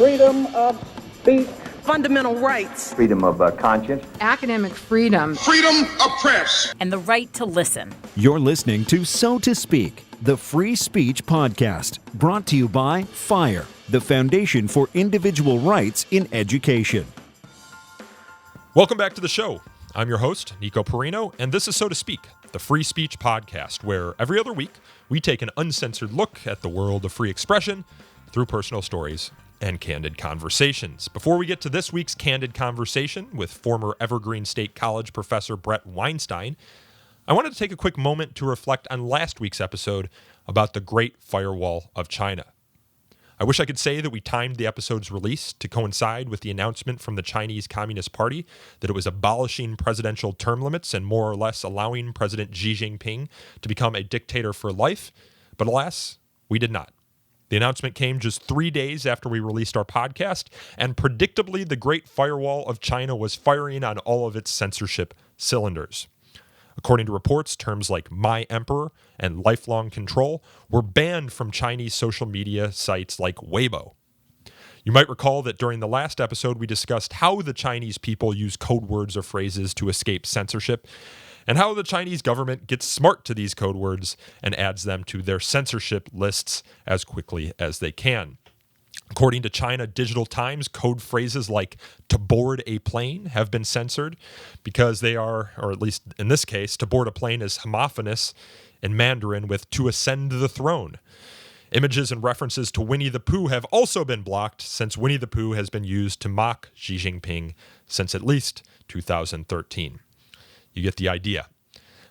freedom of speech, fundamental rights, freedom of conscience, academic freedom, freedom of press, and the right to listen. You're listening to So to Speak, the free speech podcast, brought to you by FIRE, the Foundation for Individual Rights in Education. Welcome back to the show. I'm your host, Nico Perrino, and this is So to Speak, the free speech podcast, where every other week we take an uncensored look at the world of free expression through personal stories and candid conversations. Before we get to this week's candid conversation with former Evergreen State College professor Bret Weinstein, I wanted to take a quick moment to reflect on last week's episode about the Great Firewall of China. I wish I could say that we timed the episode's release to coincide with the announcement from the Chinese Communist Party that it was abolishing presidential term limits and more or less allowing President Xi Jinping to become a dictator for life, but alas, we did not. The announcement came just 3 days after we released our podcast, and predictably, the Great Firewall of China was firing on all of its censorship cylinders. According to reports, terms like My Emperor and lifelong control were banned from Chinese social media sites like Weibo. You might recall that during the last episode, we discussed how the Chinese people use code words or phrases to escape censorship, and how the Chinese government gets smart to these code words and adds them to their censorship lists as quickly as they can. According to China Digital Times, code phrases like to board a plane have been censored because they are, or at least in this case, to board a plane is homophonous in Mandarin with to ascend the throne. Images and references to Winnie the Pooh have also been blocked since Winnie the Pooh has been used to mock Xi Jinping since at least 2013. You get the idea.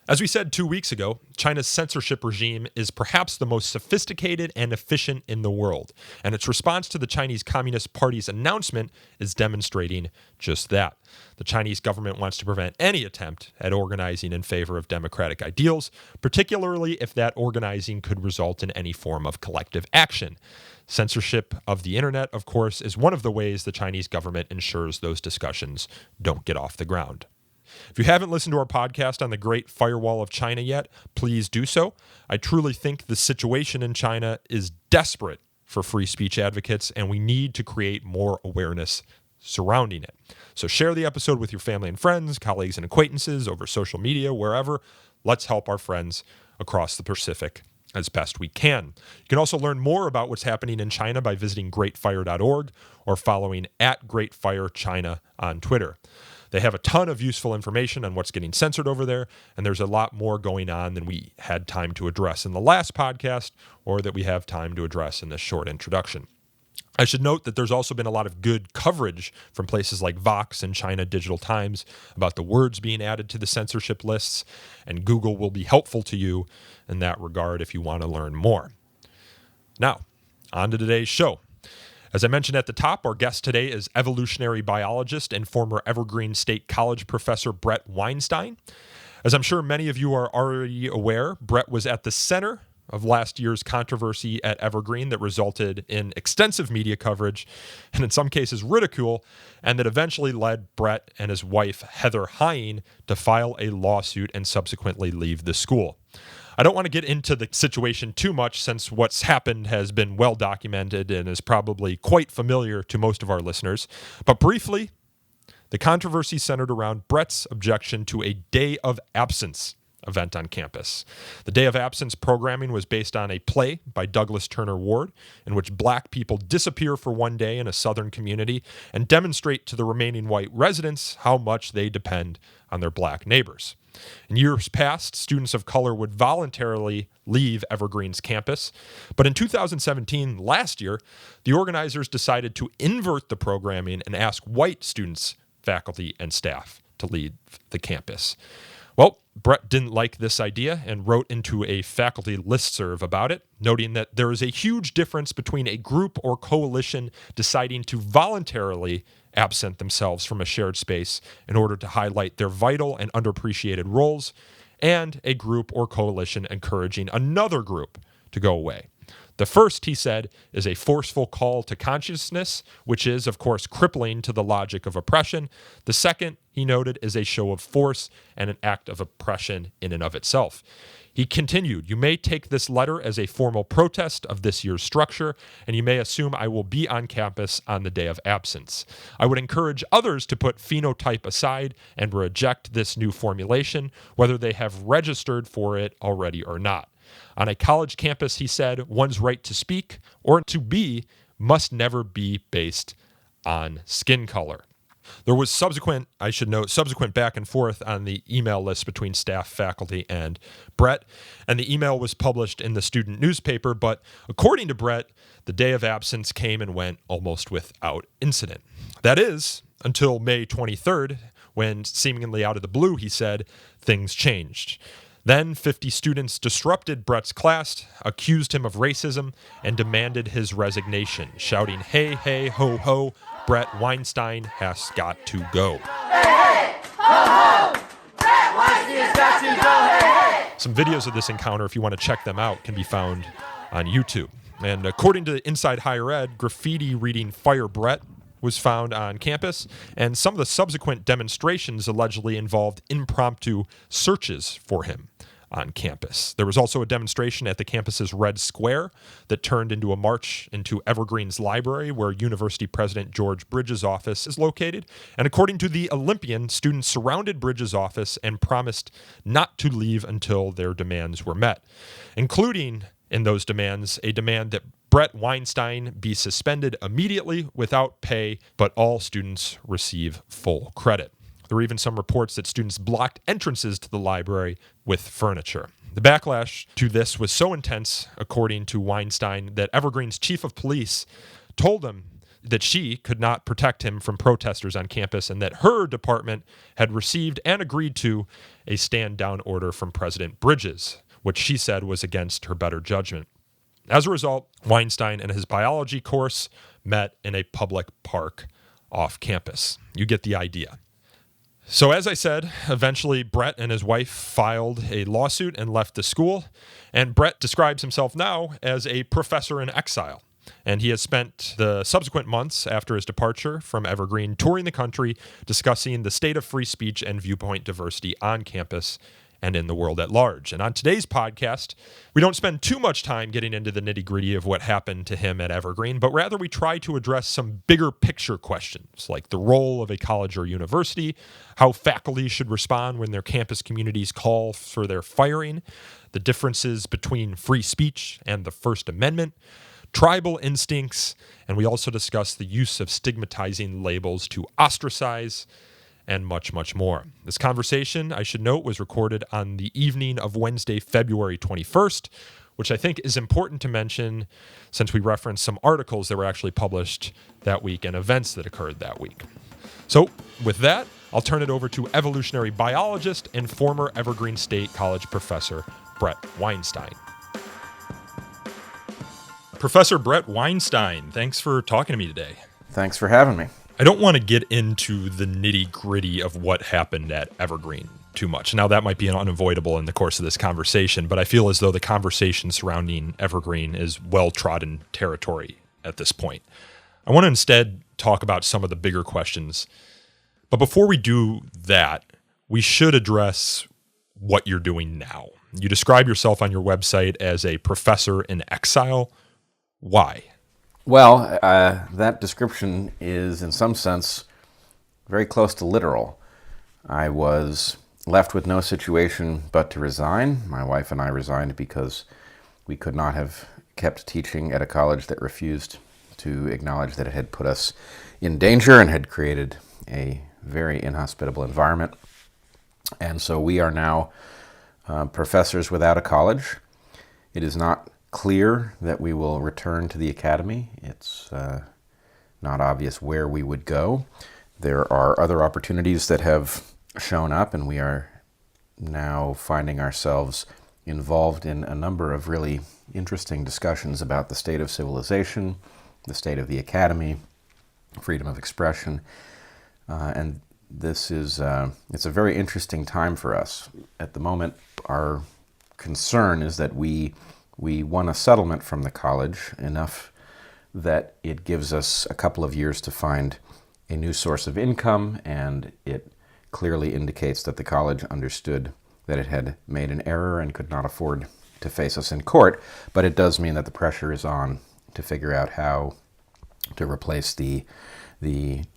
As we said 2 weeks ago, China's censorship regime is perhaps the most sophisticated and efficient in the world, and its response to the Chinese Communist Party's announcement is demonstrating just that. The Chinese government wants to prevent any attempt at organizing in favor of democratic ideals, particularly if that organizing could result in any form of collective action. Censorship of the internet, of course, is one of the ways the Chinese government ensures those discussions don't get off the ground. If you haven't listened to our podcast on the Great Firewall of China yet, please do so. I truly think the situation in China is desperate for free speech advocates, and we need to create more awareness surrounding it. So share the episode with your family and friends, colleagues and acquaintances, over social media, wherever. Let's help our friends across the Pacific as best we can. You can also learn more about what's happening in China by visiting greatfire.org or following @GreatFireChina on Twitter. They have a ton of useful information on what's getting censored over there, and there's a lot more going on than we had time to address in the last podcast, or that we have time to address in this short introduction. I should note that there's also been a lot of good coverage from places like Vox and China Digital Times about the words being added to the censorship lists, and Google will be helpful to you in that regard if you want to learn more. Now, on to today's show. As I mentioned at the top, our guest today is evolutionary biologist and former Evergreen State College professor Bret Weinstein. As I'm sure many of you are already aware, Bret was at the center of last year's controversy at Evergreen that resulted in extensive media coverage and in some cases ridicule, and that eventually led Bret and his wife Heather Heying to file a lawsuit and subsequently leave the school. I don't want to get into the situation too much since what's happened has been well documented and is probably quite familiar to most of our listeners. But briefly, the controversy centered around Bret's objection to a day of absence event on campus. The Day of Absence programming was based on a play by Douglas Turner Ward in which black people disappear for one day in a southern community and demonstrate to the remaining white residents how much they depend on their black neighbors. In years past, students of color would voluntarily leave Evergreen's campus, but in 2017, last year, the organizers decided to invert the programming and ask white students, faculty, and staff to leave the campus. Well, Bret didn't like this idea and wrote into a faculty listserv about it, noting that there is a huge difference between a group or coalition deciding to voluntarily absent themselves from a shared space in order to highlight their vital and underappreciated roles, and a group or coalition encouraging another group to go away. The first, he said, is a forceful call to consciousness, which is, of course, crippling to the logic of oppression. The second, he noted, is a show of force and an act of oppression in and of itself. He He continued, "You may take this letter as a formal protest of this year's structure, and you may assume I will be on campus on the day of absence. I would encourage others to put phenotype aside and reject this new formulation, whether they have registered for it already or not. On a college campus," he said, "one's right to speak or to be must never be based on skin color." There was subsequent back and forth on the email list between staff, faculty, and Bret, and the email was published in the student newspaper, but according to Bret, the day of absence came and went almost without incident. That is, until May 23rd, when seemingly out of the blue, he said, things changed. Then 50 students disrupted Bret's class, accused him of racism, and demanded his resignation, shouting, "Hey, hey, ho, ho, Bret Weinstein has got to go." Hey, hey, ho, ho, Bret Weinstein's got to go, hey, hey. Some videos of this encounter, if you want to check them out, can be found on YouTube. And according to Inside Higher Ed, graffiti reading "Fire Bret" was found on campus, and some of the subsequent demonstrations allegedly involved impromptu searches for him on campus. There was also a demonstration at the campus's Red Square that turned into a march into Evergreen's library, where University President George Bridges' office is located. And according to the Olympian, students surrounded Bridges' office and promised not to leave until their demands were met, including in those demands a demand that Bret Weinstein be suspended immediately without pay, but all students receive full credit. There were even some reports that students blocked entrances to the library with furniture. The backlash to this was so intense, according to Weinstein, that Evergreen's chief of police told him that she could not protect him from protesters on campus and that her department had received and agreed to a stand-down order from President Bridges, which she said was against her better judgment. As a result, Weinstein and his biology course met in a public park off campus. You get the idea. So as I said, eventually Bret and his wife filed a lawsuit and left the school, and Bret describes himself now as a professor in exile. And he has spent the subsequent months after his departure from Evergreen touring the country, discussing the state of free speech and viewpoint diversity on campus and in the world at large. And on today's podcast, we don't spend too much time getting into the nitty-gritty of what happened to him at Evergreen, but rather we try to address some bigger picture questions, like the role of a college or university, how faculty should respond when their campus communities call for their firing, the differences between free speech and the First Amendment, tribal instincts, and we also discuss the use of stigmatizing labels to ostracize, and much, much more. This conversation, I should note, was recorded on the evening of Wednesday, February 21st, which I think is important to mention since we referenced some articles that were actually published that week and events that occurred that week. So with that, I'll turn it over to evolutionary biologist and former Evergreen State College professor, Bret Weinstein. Professor Bret Weinstein, thanks for talking to me today. Thanks for having me. I don't want to get into the nitty-gritty of what happened at Evergreen too much. Now, that might be unavoidable in the course of this conversation, but I feel as though the conversation surrounding Evergreen is well-trodden territory at this point. I want to instead talk about some of the bigger questions. But before we do that, we should address what you're doing now. You describe yourself on your website as a professor in exile. Why? Well, that description is, in some sense, very close to literal. I was left with no situation but to resign. My wife and I resigned because we could not have kept teaching at a college that refused to acknowledge that it had put us in danger and had created a very inhospitable environment. And so we are now professors without a college. It is not clear that we will return to the academy. It's not obvious where we would go. There are other opportunities that have shown up, and we are now finding ourselves involved in a number of really interesting discussions about the state of civilization, the state of the academy, freedom of expression, and this is it's a very interesting time for us. At the moment, our concern is that we won a settlement from the college enough that it gives us a couple of years to find a new source of income, and it clearly indicates that the college understood that it had made an error and could not afford to face us in court, but it does mean that the pressure is on to figure out how to replace the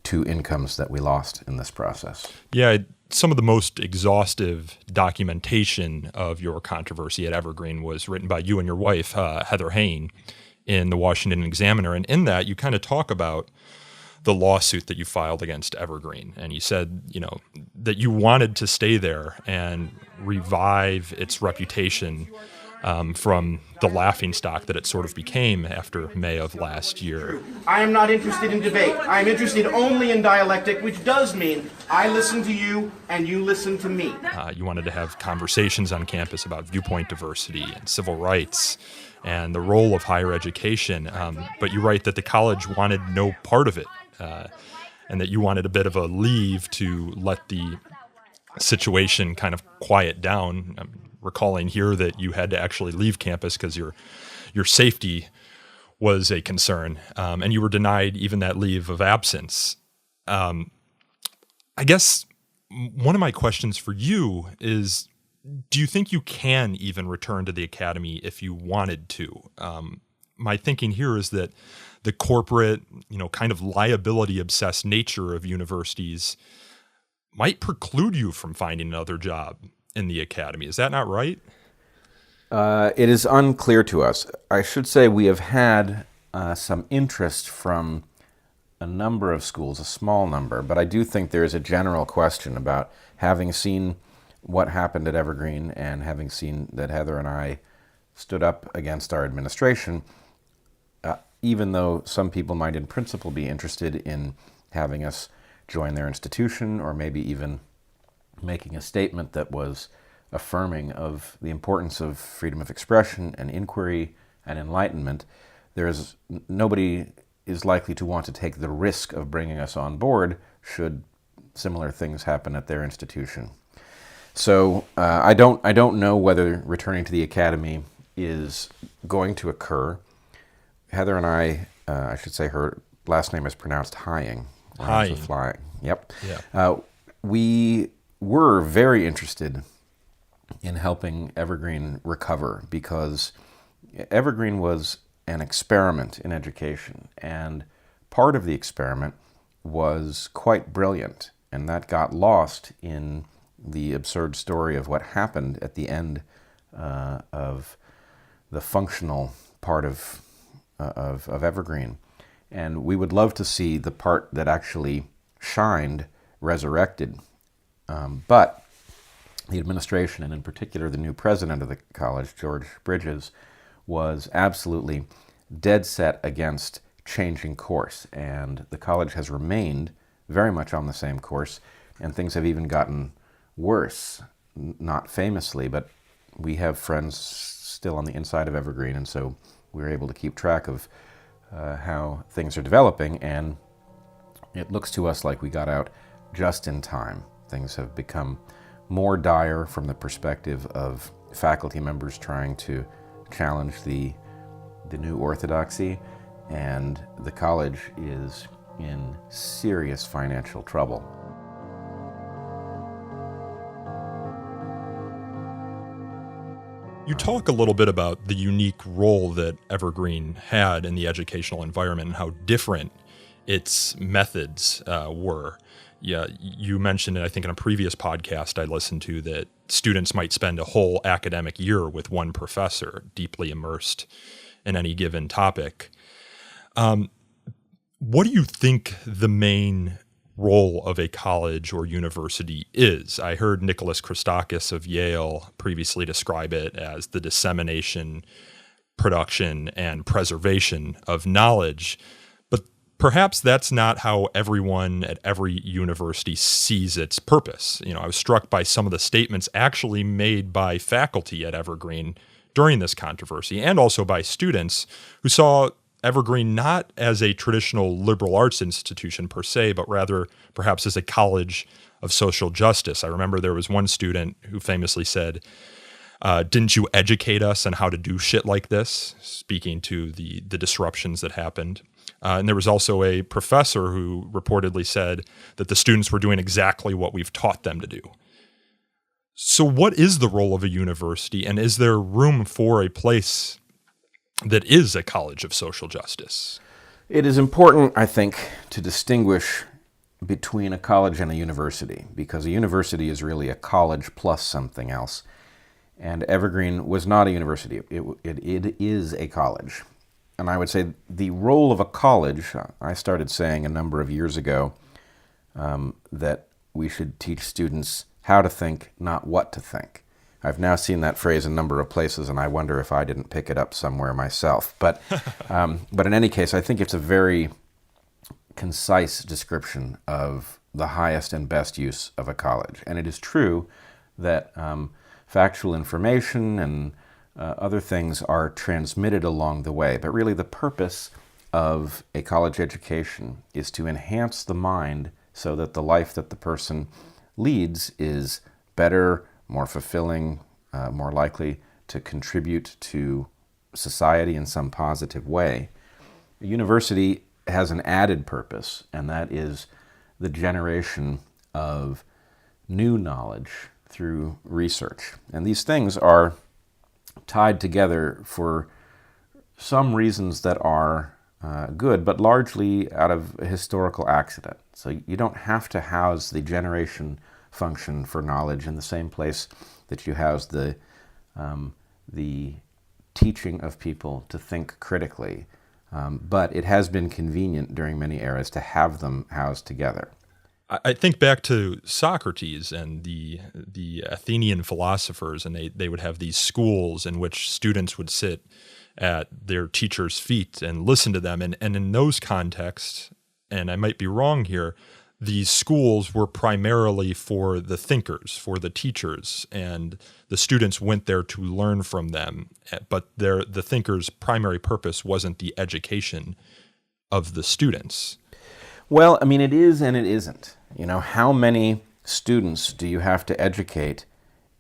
two incomes that we lost in this process. Yeah, some of the most exhaustive documentation of your controversy at Evergreen was written by you and your wife, Heather Hayne, in the Washington Examiner. And in that, you kind of talk about the lawsuit that you filed against Evergreen. And you said, that you wanted to stay there and revive its reputation from the laughingstock that it sort of became after May of last year. I am not interested in debate. I am interested only in dialectic, which does mean I listen to you and you listen to me. You wanted to have conversations on campus about viewpoint diversity and civil rights and the role of higher education. But you write that the college wanted no part of it, and that you wanted a bit of a leave to let the situation kind of quiet down. I'm recalling here that you had to actually leave campus because your safety was a concern, and you were denied even that leave of absence. I guess one of my questions for you is, do you think you can even return to the academy if you wanted to? My thinking here is that the corporate, kind of liability-obsessed nature of universities might preclude you from finding another job in the academy. Is that not right? It is unclear to us. I should say we have had some interest from a number of schools, a small number, but I do think there is a general question about having seen what happened at Evergreen and having seen that Heather and I stood up against our administration, even though some people might in principle be interested in having us join their institution or maybe even making a statement that was affirming of the importance of freedom of expression and inquiry and enlightenment, nobody is likely to want to take the risk of bringing us on board should similar things happen at their institution. So I don't know whether returning to the academy is going to occur. Heather and I should say her last name is pronounced Hying. Hying. Flying. Yep. Yeah. We were very interested in helping Evergreen recover because Evergreen was an experiment in education, and part of the experiment was quite brilliant, and that got lost in the absurd story of what happened at the end of the functional part of Evergreen. And we would love to see the part that actually shined resurrected. But the administration, and in particular the new president of the college, George Bridges, was absolutely dead set against changing course. And the college has remained very much on the same course, and things have even gotten worse, not famously, but we have friends still on the inside of Evergreen, and so we're able to keep track of how things are developing, and it looks to us like we got out just in time. Things have become more dire from the perspective of faculty members trying to challenge the new orthodoxy, and the college is in serious financial trouble. You talk a little bit about the unique role that Evergreen had in the educational environment and how different its methods were. Yeah, you mentioned it, I think, in a previous podcast I listened to, that students might spend a whole academic year with one professor, deeply immersed in any given topic. What do you think the main role of a college or university is? I heard Nicholas Christakis of Yale previously describe it as the dissemination, production, and preservation of knowledge. But perhaps that's not how everyone at every university sees its purpose. I was struck by some of the statements actually made by faculty at Evergreen during this controversy, and also by students who saw Evergreen not as a traditional liberal arts institution per se, but rather perhaps as a college of social justice. I remember there was one student who famously said, didn't you educate us on how to do shit like this? Speaking to the disruptions that happened. And there was also a professor who reportedly said that the students were doing exactly what we've taught them to do. So what is the role of a university, and is there room for a place that is a college of social justice? It is important, I think, to distinguish between a college and a university, because a university is really a college plus something else. And Evergreen was not a university. It is a college. And I would say the role of a college, I started saying a number of years ago that we should teach students how to think, not what to think. I've now seen that phrase a number of places, and I wonder if I didn't pick it up somewhere myself. But in any case, I think it's a very concise description of the highest and best use of a college. And it is true that factual information and other things are transmitted along the way. But really the purpose of a college education is to enhance the mind so that the life that the person leads is better, more fulfilling, more likely to contribute to society in some positive way. A university has an added purpose, and that is the generation of new knowledge through research. And these things are tied together for some reasons that are good, but largely out of a historical accident. So you don't have to house the generation function for knowledge in the same place that you house the teaching of people to think critically. But it has been convenient during many eras to have them housed together. I think back to Socrates and the Athenian philosophers, and they would have these schools in which students would sit at their teachers' feet and listen to them. And in those contexts, and I might be wrong here, these schools were primarily for the thinkers, for the teachers, and the students went there to learn from them. But the thinkers' primary purpose wasn't the education of the students. Well, I mean, it is and it isn't. You know, how many students do you have to educate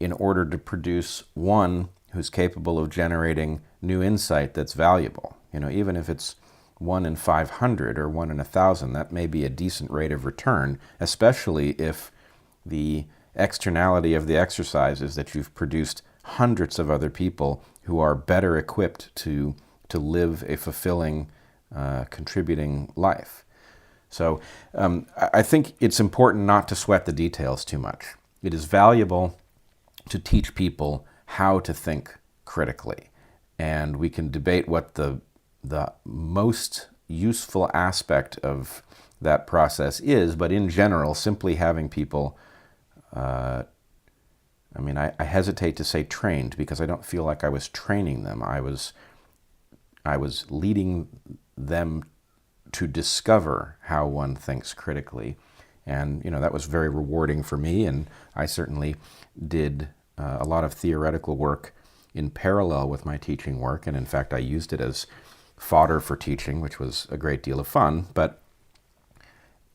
in order to produce one who's capable of generating new insight that's valuable? You know, even if it's 1 in 500 or 1 in 1,000, that may be a decent rate of return, especially if the externality of the exercise is that you've produced hundreds of other people who are better equipped to live a fulfilling, contributing life. So I think it's important not to sweat the details too much. It is valuable to teach people how to think critically. And we can debate what the most useful aspect of that process is, but in general, simply having people, I hesitate to say trained because I don't feel like I was training them. I was leading them to discover how one thinks critically. And, that was very rewarding for me, and I certainly did a lot of theoretical work in parallel with my teaching work, and in fact I used it as fodder for teaching, which was a great deal of fun. But,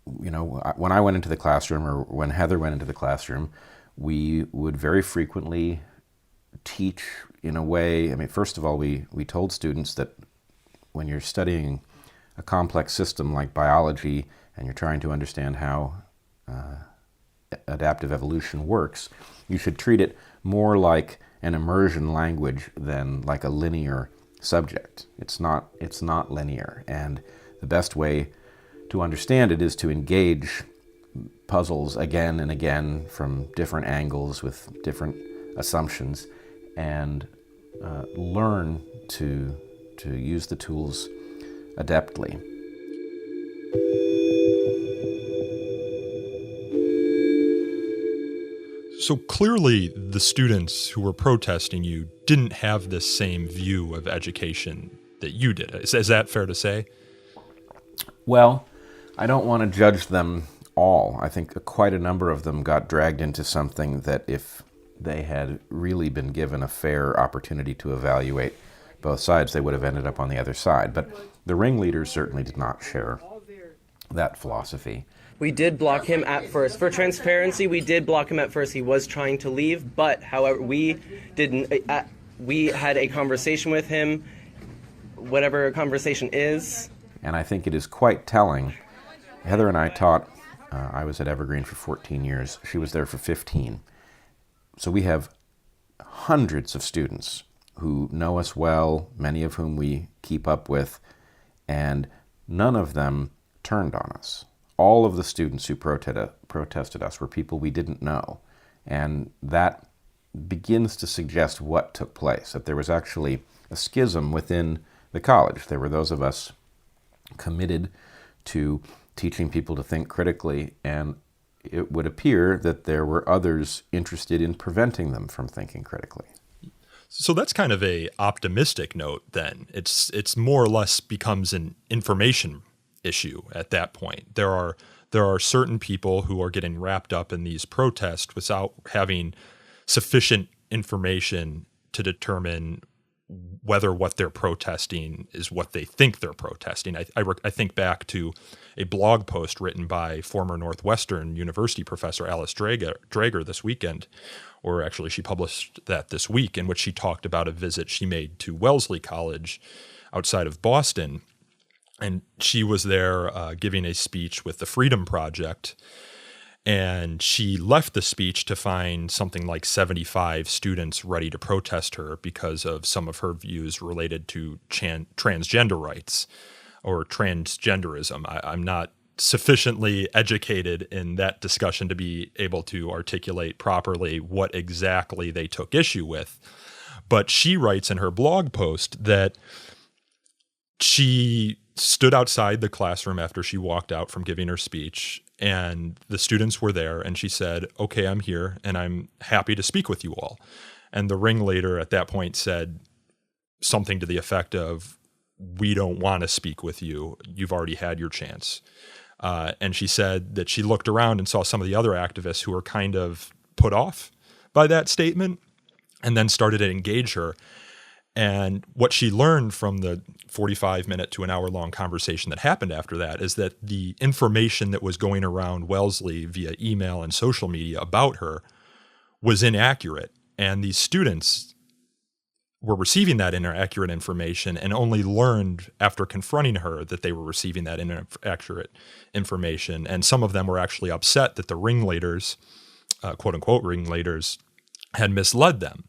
when I went into the classroom, or when Heather went into the classroom, we would very frequently teach in a way, first of all, we told students that when you're studying a complex system like biology and you're trying to understand how adaptive evolution works, you should treat it more like an immersion language than like a linear subject. It's not linear, and the best way to understand it is to engage puzzles again and again from different angles with different assumptions, and learn to use the tools adeptly. So clearly the students who were protesting you didn't have this same view of education that you did. Is that fair to say? Well, I don't want to judge them all. I think quite a number of them got dragged into something that if they had really been given a fair opportunity to evaluate both sides, they would have ended up on the other side. But the ringleaders certainly did not share that philosophy. We did block him at first. For transparency, we did block him at first. He was trying to leave, but however, we didn't. We had a conversation with him, whatever a conversation is. And I think it is quite telling. Heather and I taught, I was at Evergreen for 14 years. She was there for 15. So we have hundreds of students who know us well, many of whom we keep up with, and none of them turned on us. All of the students who protested us were people we didn't know, and that begins to suggest what took place, that there was actually a schism within the college. There were those of us committed to teaching people to think critically, and it would appear that there were others interested in preventing them from thinking critically. So that's kind of a optimistic note then. It's more or less becomes an information issue at that point. There are certain people who are getting wrapped up in these protests without having sufficient information to determine whether what they're protesting is what they think they're protesting. I think back to a blog post written by former Northwestern University professor Alice Drager this weekend, or actually she published that this week, in which she talked about a visit she made to Wellesley College outside of Boston. And she was there giving a speech with the Freedom Project. And she left the speech to find something like 75 students ready to protest her because of some of her views related to transgender rights or transgenderism. I'm not sufficiently educated in that discussion to be able to articulate properly what exactly they took issue with. But she writes in her blog post that she stood outside the classroom after she walked out from giving her speech, and the students were there, and she said, "Okay, I'm here, and I'm happy to speak with you all." And the ringleader at that point said something to the effect of, "We don't want to speak with you. You've already had your chance." And she said that she looked around and saw some of the other activists who were kind of put off by that statement and then started to engage her. And what she learned from the 45-minute to an hour-long conversation that happened after that is that the information that was going around Wellesley via email and social media about her was inaccurate. And these students were receiving that inaccurate information and only learned after confronting her that they were receiving that inaccurate information. And some of them were actually upset that the ringleaders, quote-unquote ringleaders, had misled them.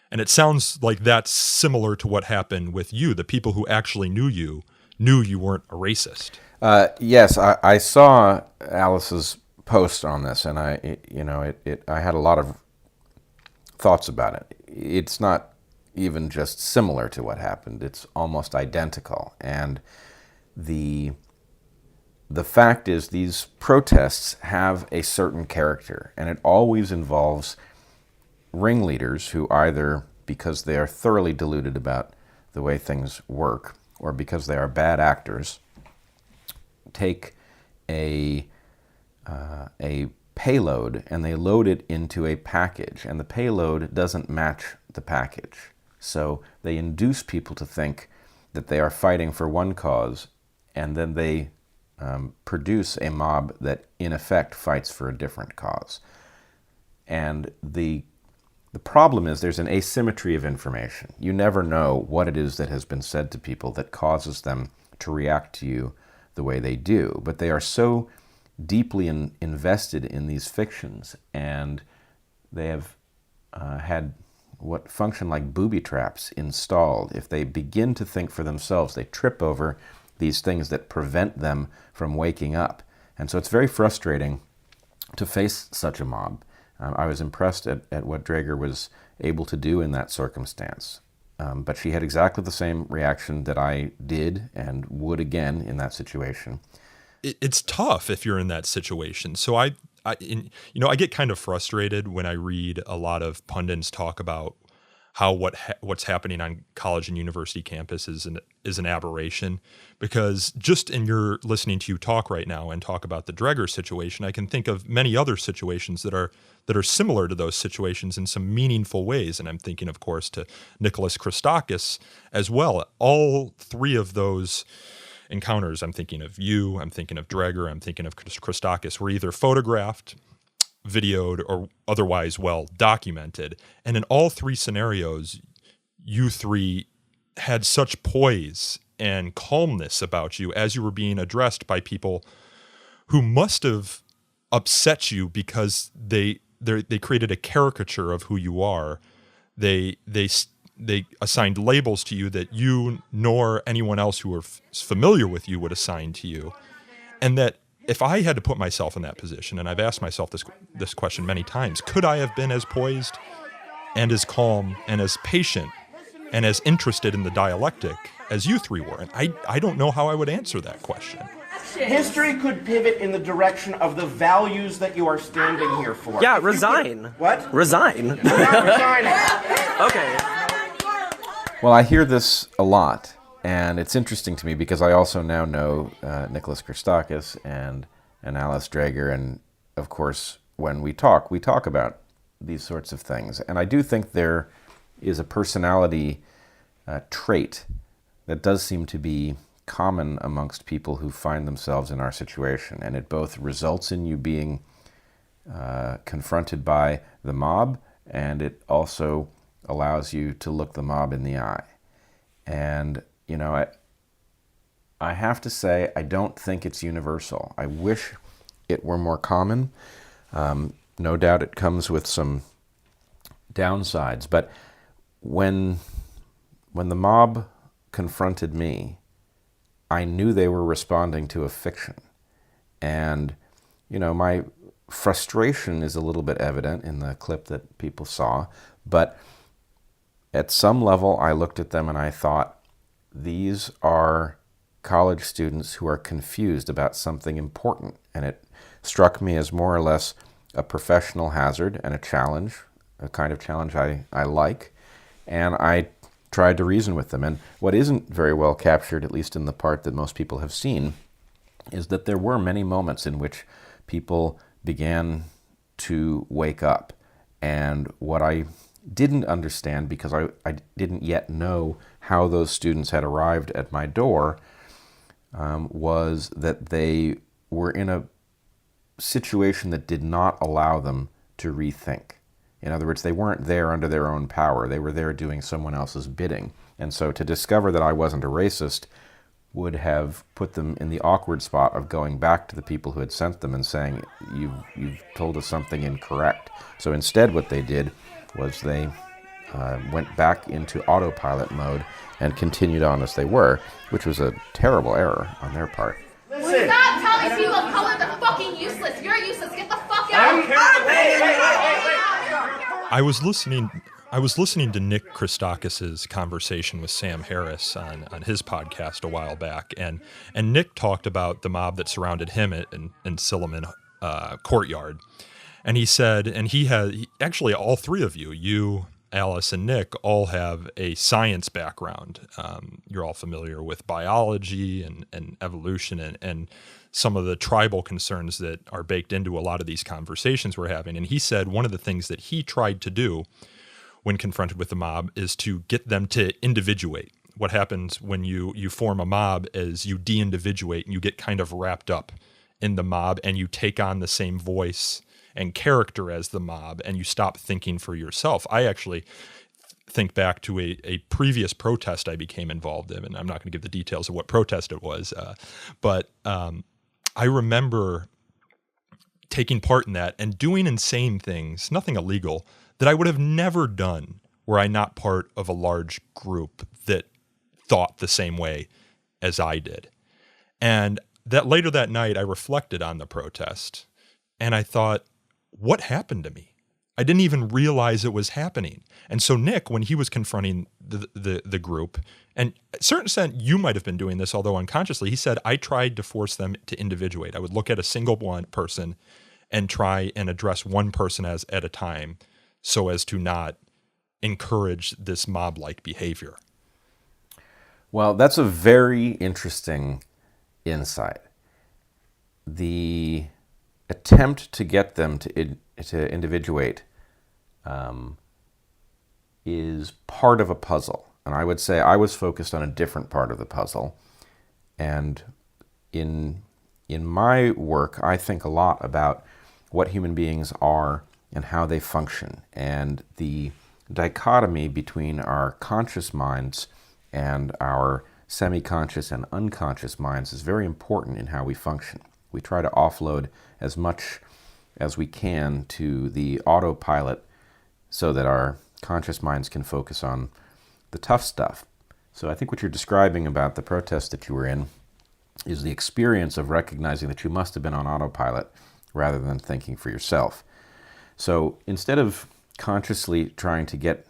And it sounds like that's similar to what happened with you. The people who actually knew you weren't a racist. Yes, I saw Alice's post on this, and I had a lot of thoughts about it. It's not even just similar to what happened; it's almost identical. And the fact is, these protests have a certain character, and it always involves ringleaders who, either because they are thoroughly deluded about the way things work or because they are bad actors, take a payload and they load it into a package, and the payload doesn't match the package. So they induce people to think that they are fighting for one cause, and then they produce a mob that in effect fights for a different cause. And the problem is there's an asymmetry of information. You never know what it is that has been said to people that causes them to react to you the way they do. But they are so deeply invested in these fictions, and they have had what function like booby traps installed. If they begin to think for themselves, they trip over these things that prevent them from waking up. And so it's very frustrating to face such a mob. I was impressed at what Drager was able to do in that circumstance. But she had exactly the same reaction that I did and would again in that situation. It's tough if you're in that situation. So I get kind of frustrated when I read a lot of pundits talk about how what's happening on college and university campus is an aberration, because just in your listening to you talk right now and talk about the Drager situation, I can think of many other situations that are similar to those situations in some meaningful ways. And I'm thinking, of course, to Nicholas Christakis as well. All three of those encounters, I'm thinking of you, I'm thinking of Drager, I'm thinking of Christakis, were either photographed, videoed, or otherwise well documented. And in all three scenarios, you three had such poise and calmness about you as you were being addressed by people who must have upset you because they they created a caricature of who you are. They assigned labels to you that you nor anyone else who is familiar with you would assign to you. And that if I had to put myself in that position, and I've asked myself this question many times, could I have been as poised and as calm and as patient and as interested in the dialectic as you three were? And I don't know how I would answer that question. History could pivot in the direction of the values that you are standing here for. Yeah, resign. What? Resign. I'm not resigning. Okay. Well, I hear this a lot, and it's interesting to me because I also now know Nicholas Christakis and Alice Drager, and of course, when we talk about these sorts of things. And I do think there is a personality trait that does seem to be common amongst people who find themselves in our situation, and it both results in you being confronted by the mob, and it also allows you to look the mob in the eye. And I have to say, I don't think it's universal. I wish it were more common. No doubt it comes with some downsides, but when the mob confronted me, I knew they were responding to a fiction. And, my frustration is a little bit evident in the clip that people saw, but at some level I looked at them and I thought, these are college students who are confused about something important. And it struck me as more or less a professional hazard and a challenge, a kind of challenge I like. And I tried to reason with them. And what isn't very well captured, at least in the part that most people have seen, is that there were many moments in which people began to wake up. And what I didn't understand, because I didn't yet know how those students had arrived at my door, was that they were in a situation that did not allow them to rethink. In other words, they weren't there under their own power. They were there doing someone else's bidding. And so to discover that I wasn't a racist would have put them in the awkward spot of going back to the people who had sent them and saying, you've told us something incorrect. So instead what they did was they went back into autopilot mode and continued on as they were, which was a terrible error on their part. Listen. Stop telling people of color they're fucking useless. You're useless. Get the fuck out. I was listening to Nick Christakis' conversation with Sam Harris on his podcast a while back, and Nick talked about the mob that surrounded him in Silliman Courtyard. And he said, actually all three of you, Alice and Nick, all have a science background. You're all familiar with biology and evolution and some of the tribal concerns that are baked into a lot of these conversations we're having. And he said one of the things that he tried to do when confronted with the mob is to get them to individuate. What happens when you form a mob is you de-individuate and you get kind of wrapped up in the mob and you take on the same voice and character as the mob, and you stop thinking for yourself. I actually think back to a previous protest I became involved in, and I'm not going to give the details of what protest it was, but I remember taking part in that and doing insane things, nothing illegal, that I would have never done were I not part of a large group that thought the same way as I did. And that later that night, I reflected on the protest, and I thought, what happened to me? I didn't even realize it was happening. And so Nick, when he was confronting the group, and to a certain extent, you might have been doing this, although unconsciously, he said, I tried to force them to individuate. I would look at a single one person and try and address one person at a time so as to not encourage this mob-like behavior. Well, that's a very interesting insight. The attempt to get them to individuate is part of a puzzle. And I would say I was focused on a different part of the puzzle. And in my work, I think a lot about what human beings are and how they function. And the dichotomy between our conscious minds and our semi-conscious and unconscious minds is very important in how we function. We try to offload as much as we can to the autopilot so that our conscious minds can focus on the tough stuff. So I think what you're describing about the protest that you were in is the experience of recognizing that you must have been on autopilot rather than thinking for yourself. So instead of consciously trying to get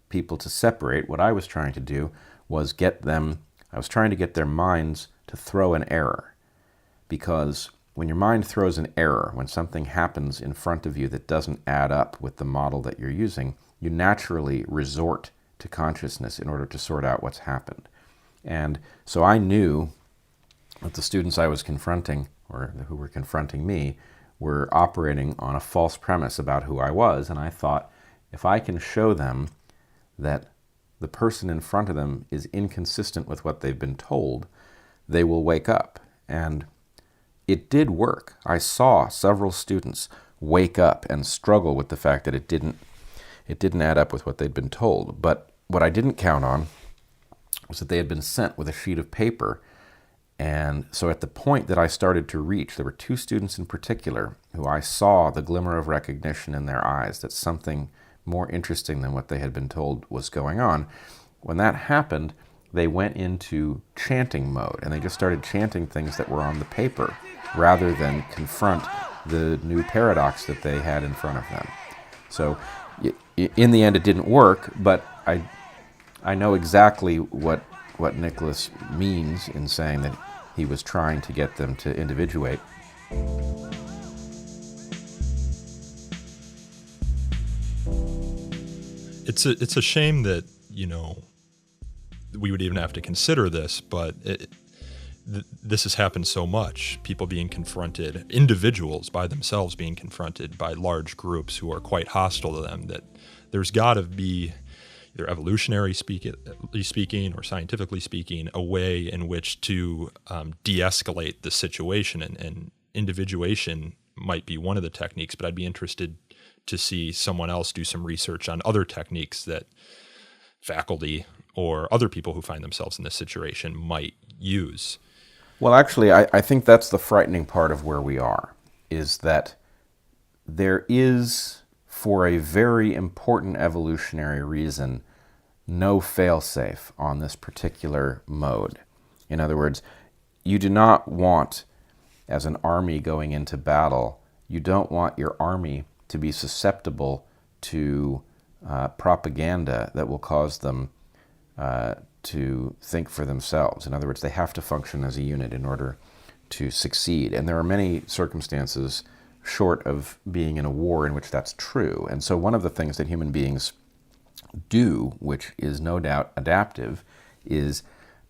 people to separate, what I was trying to do was I was trying to get their minds to throw an error. Because when your mind throws an error, when something happens in front of you that doesn't add up with the model that you're using, you naturally resort to consciousness in order to sort out what's happened. And so I knew that the students I was confronting, or who were confronting me, were operating on a false premise about who I was, and I thought, if I can show them that the person in front of them is inconsistent with what they've been told, they will wake up. And it did work. I saw several students wake up and struggle with the fact that it didn't add up with what they'd been told. But what I didn't count on was that they had been sent with a sheet of paper. And so at the point that I started to reach, there were two students in particular who I saw the glimmer of recognition in their eyes that something more interesting than what they had been told was going on. When that happened, they went into chanting mode, and they just started chanting things that were on the paper rather than confront the new paradox that they had in front of them. So in the end, it didn't work, but I know exactly what Nicholas means in saying that he was trying to get them to individuate. It's a shame that, we would even have to consider this, but this has happened so much. People being confronted, individuals by themselves being confronted by large groups who are quite hostile to them, that there's got to be, either evolutionary speaking or scientifically speaking, a way in which to de-escalate the situation, and individuation might be one of the techniques, but I'd be interested to see someone else do some research on other techniques that faculty or other people who find themselves in this situation might use. Well, actually, I think that's the frightening part of where we are, is that there is, for a very important evolutionary reason, no failsafe on this particular mode. In other words, you do not want, as an army going into battle, you don't want your army to be susceptible to propaganda that will cause them to think for themselves. In other words, they have to function as a unit in order to succeed. And there are many circumstances short of being in a war in which that's true. And so one of the things that human beings do, which is no doubt adaptive, is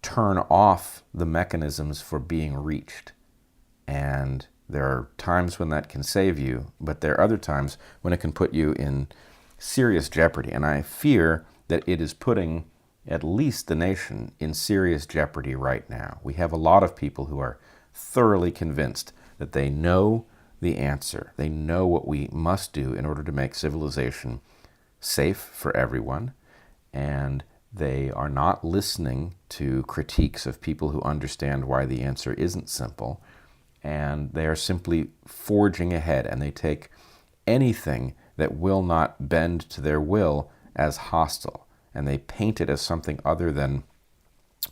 turn off the mechanisms for being reached. And there are times when that can save you, but there are other times when it can put you in serious jeopardy. And I fear that it is putting at least the nation in serious jeopardy right now. We have a lot of people who are thoroughly convinced that they know the answer. They know what we must do in order to make civilization safe for everyone, and they are not listening to critiques of people who understand why the answer isn't simple, and they are simply forging ahead, and they take anything that will not bend to their will as hostile, and they paint it as something other than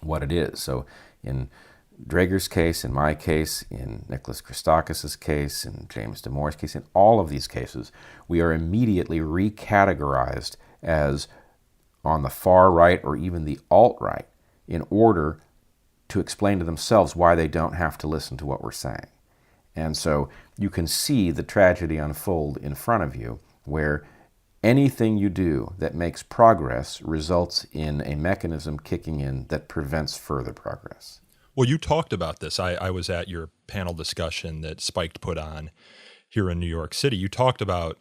what it is. So in Draeger's case, in my case, in Nicholas Christakis' case, in James Damore's case, in all of these cases, we are immediately recategorized as on the far right or even the alt-right in order to explain to themselves why they don't have to listen to what we're saying. And so you can see the tragedy unfold in front of you, where anything you do that makes progress results in a mechanism kicking in that prevents further progress. Well, you talked about this. I was at your panel discussion that Spiked put on here in New York City. You talked about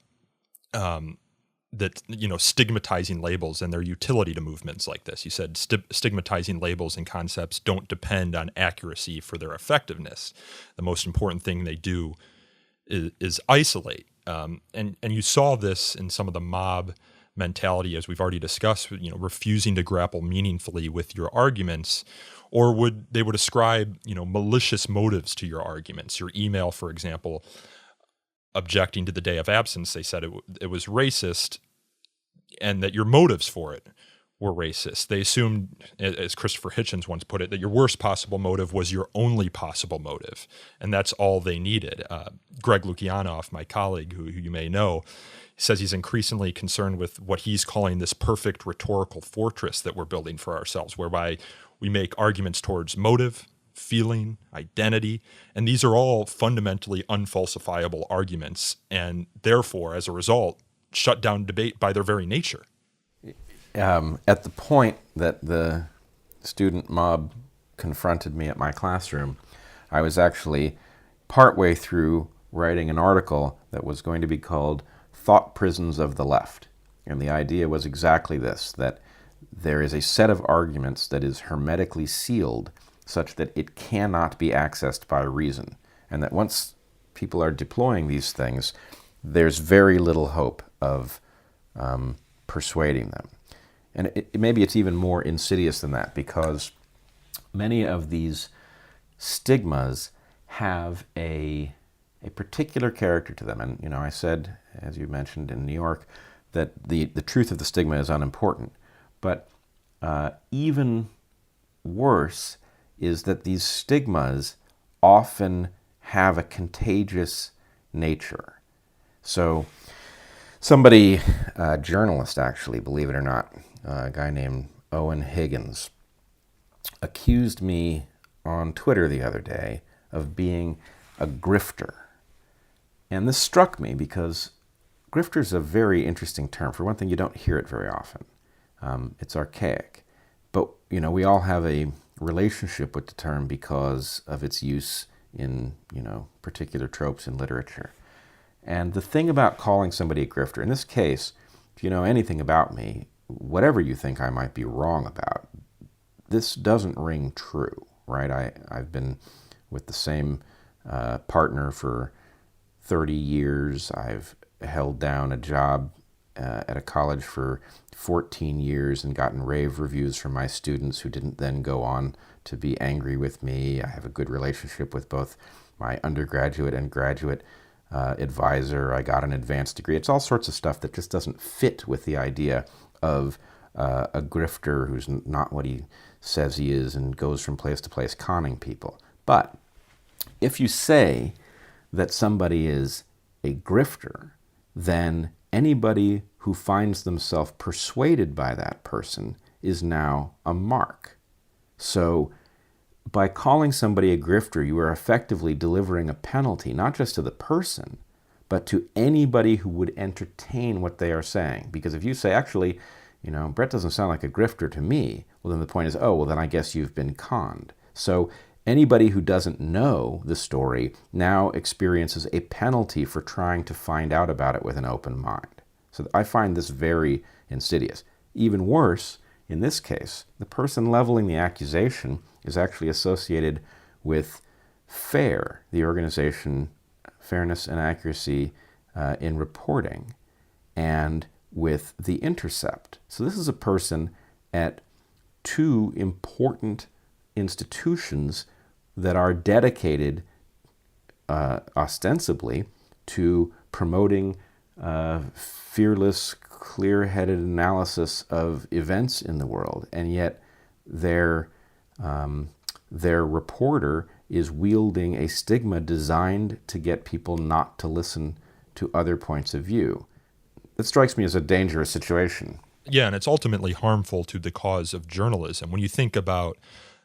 that, stigmatizing labels and their utility to movements like this. You said stigmatizing labels and concepts don't depend on accuracy for their effectiveness. The most important thing they do is isolate. And you saw this in some of the mob mentality, as we've already discussed, refusing to grapple meaningfully with your arguments, or they would ascribe, malicious motives to your arguments. Your email, for example, objecting to the day of absence, they said it was racist and that your motives for it were racist. They assumed, as Christopher Hitchens once put it, that your worst possible motive was your only possible motive, and that's all they needed. Greg Lukianoff, my colleague, who you may know, says he's increasingly concerned with what he's calling this perfect rhetorical fortress that we're building for ourselves, whereby we make arguments towards motive, feeling, identity, and these are all fundamentally unfalsifiable arguments, and therefore, as a result, shut down debate by their very nature. At the point that the student mob confronted me at my classroom, I was actually partway through writing an article that was going to be called Thought Prisons of the Left. And the idea was exactly this, that there is a set of arguments that is hermetically sealed such that it cannot be accessed by reason. And that once people are deploying these things, there's very little hope of persuading them. And maybe it's even more insidious than that, because many of these stigmas have a particular character to them. And, I said, as you mentioned in New York, that the truth of the stigma is unimportant. But even worse is that these stigmas often have a contagious nature. So somebody, a journalist actually, believe it or not, a guy named Owen Higgins, accused me on Twitter the other day of being a grifter. And this struck me because grifter is a very interesting term. For one thing, you don't hear it very often. It's archaic. But, we all have a relationship with the term because of its use in, particular tropes in literature. And the thing about calling somebody a grifter, in this case, if you know anything about me, whatever you think I might be wrong about, this doesn't ring true, right? I've been with the same partner for 30 years. I've held down a job at a college for 14 years and gotten rave reviews from my students who didn't then go on to be angry with me. I have a good relationship with both my undergraduate and graduate advisor. I got an advanced degree. It's all sorts of stuff that just doesn't fit with the idea of a grifter who's not what he says he is and goes from place to place conning people. But if you say that somebody is a grifter, then anybody who finds themselves persuaded by that person is now a mark. So by calling somebody a grifter, you are effectively delivering a penalty, not just to the person, but to anybody who would entertain what they are saying. Because if you say, actually, Bret doesn't sound like a grifter to me, well, then the point is, then I guess you've been conned. So anybody who doesn't know the story now experiences a penalty for trying to find out about it with an open mind. So I find this very insidious. Even worse, in this case, the person leveling the accusation is actually associated with FAIR, the organization Fairness and Accuracy in Reporting, and with The Intercept. So this is a person at two important institutions that are dedicated ostensibly to promoting fearless, clear-headed analysis of events in the world, and yet their reporter is wielding a stigma designed to get people not to listen to other points of view. It strikes me as a dangerous situation. Yeah, and it's ultimately harmful to the cause of journalism. When you think about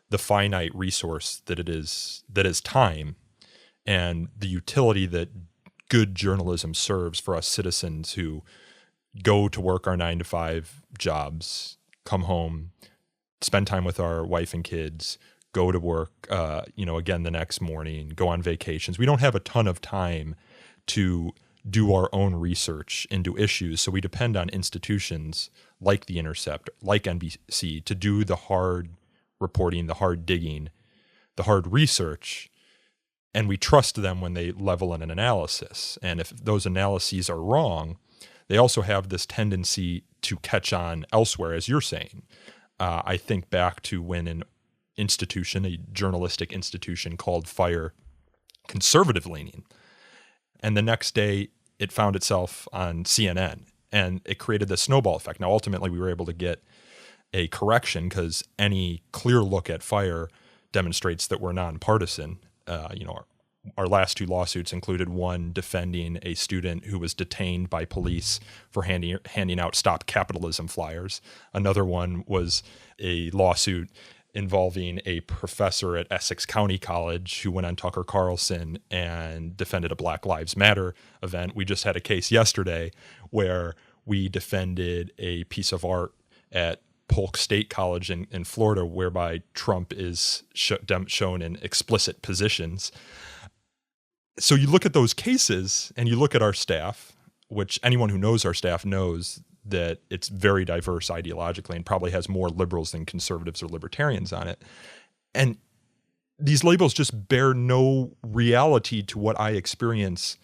the finite resource that is time, and the utility that good journalism serves for us citizens who go to work our 9-to-5 jobs, come home, spend time with our wife and kids, go to work, again the next morning, go on vacations. We don't have a ton of time to do our own research into issues, so we depend on institutions like The Intercept, like NBC, to do the hard reporting, the hard digging, the hard research, and we trust them when they level in an analysis. And if those analyses are wrong, they also have this tendency to catch on elsewhere, as you're saying. I think back to when an institution, a journalistic institution called FIRE, conservative leaning, And the next day, it found itself on CNN, and it created this snowball effect. Now, ultimately, we were able to get a correction because any clear look at FIRE demonstrates that we're nonpartisan. Our last 2 lawsuits included one defending a student who was detained by police for handing out Stop Capitalism flyers. Another one was a lawsuit involving a professor at Essex County College who went on Tucker Carlson and defended a Black Lives Matter event. We just had a case yesterday where we defended a piece of art at Polk State College in Florida, whereby Trump is shown in explicit positions. So you look at those cases and you look at our staff, which anyone who knows our staff knows that it's very diverse ideologically and probably has more liberals than conservatives or libertarians on it. And these labels just bear no reality to what I experience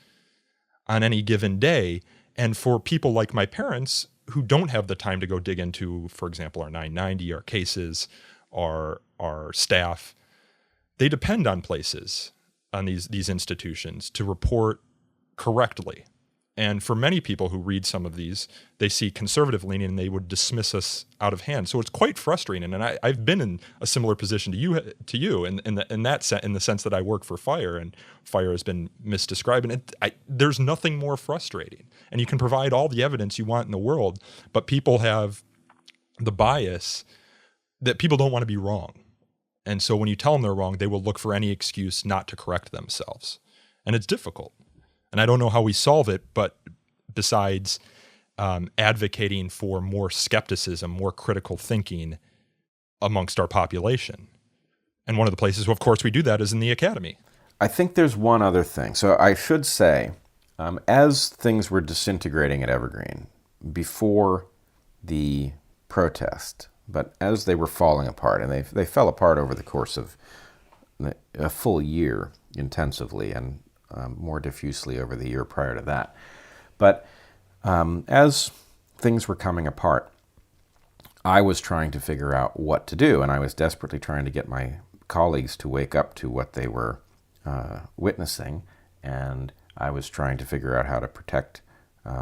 on any given day. And for people like my parents who don't have the time to go dig into, for example, our 990, our cases, our staff, they depend on places, on these institutions to report correctly. And for many people who read some of these, they see conservative leaning and they would dismiss us out of hand. So it's quite frustrating. And I've been in a similar position to you in the sense that I work for FIRE, and FIRE has been misdescribed. And there's nothing more frustrating. And you can provide all the evidence you want in the world, but people have the bias that people don't want to be wrong. And so when you tell them they're wrong, they will look for any excuse not to correct themselves. And it's difficult. And I don't know how we solve it, but besides advocating for more skepticism, more critical thinking amongst our population. And one of the places, of course, we do that is in the academy. I think there's one other thing. So I should say, as things were disintegrating at Evergreen before the protest, but as they were falling apart, and they fell apart over the course of a full year intensively and more diffusely over the year prior to that. But as things were coming apart, I was trying to figure out what to do, and I was desperately trying to get my colleagues to wake up to what they were witnessing, and I was trying to figure out how to protect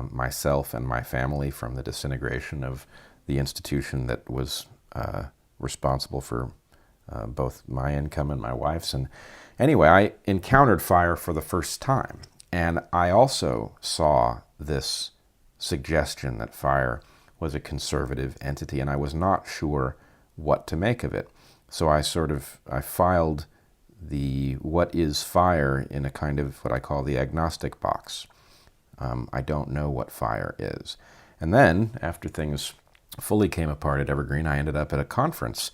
myself and my family from the disintegration of the institution that was responsible for both my income and my wife's. And anyway, I encountered FIRE for the first time, and I also saw this suggestion that FIRE was a conservative entity, and I was not sure what to make of it. So I filed the what is FIRE in a kind of what I call the agnostic box. I don't know what FIRE is. And then, after things fully came apart at Evergreen, I ended up at a conference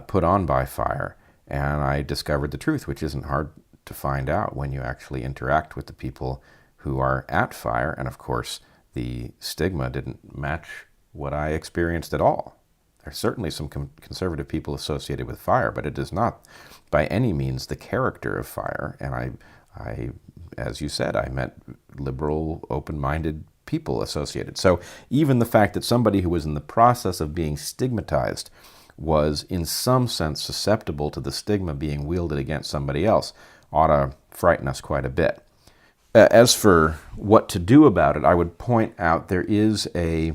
put on by FIRE, and I discovered the truth, which isn't hard to find out when you actually interact with the people who are at FIRE. And of course, the stigma didn't match what I experienced at all. There's certainly some conservative people associated with FIRE, but it is not by any means the character of FIRE. And I, as you said, I met liberal, open-minded people associated. So even the fact that somebody who was in the process of being stigmatized was in some sense susceptible to the stigma being wielded against somebody else ought to frighten us quite a bit. As for what to do about it, I would point out there is a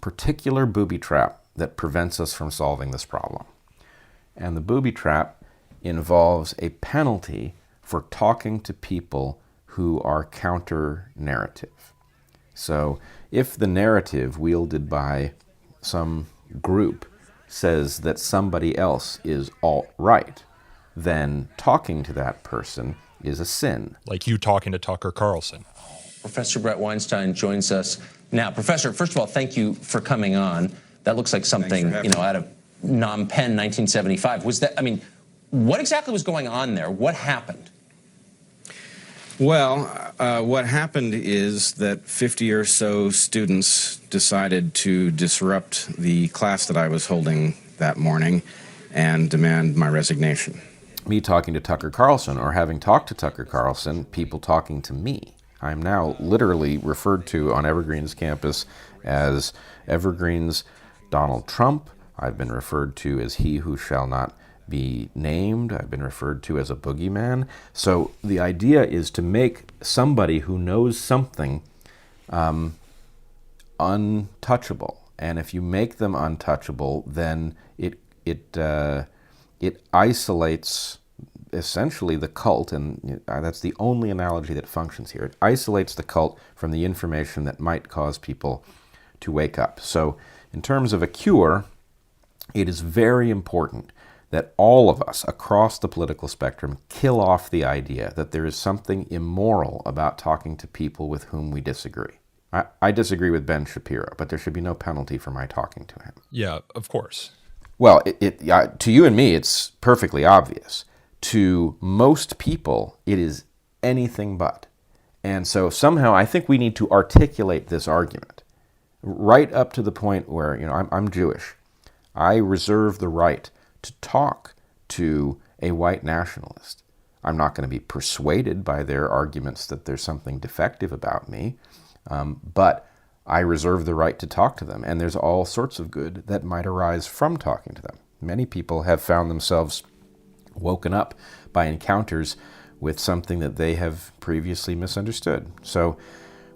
particular booby trap that prevents us from solving this problem. And the booby trap involves a penalty for talking to people who are counter-narrative. So if the narrative wielded by some group says that somebody else is alt-right, then talking to that person is a sin. Like you talking to Tucker Carlson. Professor Bret Weinstein joins us now. Professor, first of all, thank you for coming on. That looks like something, out of Phnom Penh, 1975. What exactly was going on there? What happened? Well, what happened is that 50 or so students decided to disrupt the class that I was holding that morning and demand my resignation. Me talking to Tucker Carlson, or having talked to Tucker Carlson, people talking to me. I'm now literally referred to on Evergreen's campus as Evergreen's Donald Trump. I've been referred to as he who shall not be named. I've been referred to as a boogeyman. So the idea is to make somebody who knows something untouchable. And if you make them untouchable, then it isolates essentially the cult, and that's the only analogy that functions here. It isolates the cult from the information that might cause people to wake up. So in terms of a cure, it is very important that all of us across the political spectrum kill off the idea that there is something immoral about talking to people with whom we disagree. I disagree with Ben Shapiro, but there should be no penalty for my talking to him. Yeah, of course. Well, to you and me, it's perfectly obvious. To most people, it is anything but. And so somehow I think we need to articulate this argument right up to the point where, I'm Jewish. I reserve the right to talk to a white nationalist. I'm not going to be persuaded by their arguments that there's something defective about me, but I reserve the right to talk to them, and there's all sorts of good that might arise from talking to them. Many people have found themselves woken up by encounters with something that they have previously misunderstood. So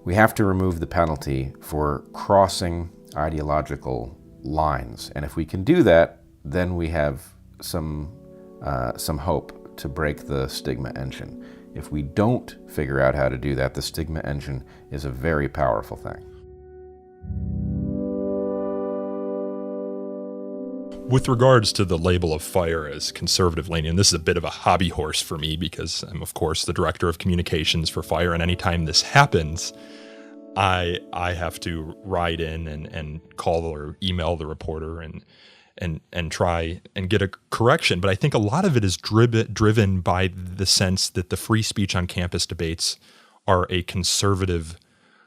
we have to remove the penalty for crossing ideological lines, and if we can do that, then we have some hope to break the stigma engine. If we don't figure out how to do that, the stigma engine is a very powerful thing. With regards to the label of FIRE as conservative leaning, and this is a bit of a hobby horse for me because I'm, of course, the director of communications for FIRE, and anytime this happens, I have to write in and call or email the reporter and try and get a correction. But I think a lot of it is driven by the sense that the free speech on campus debates are a conservative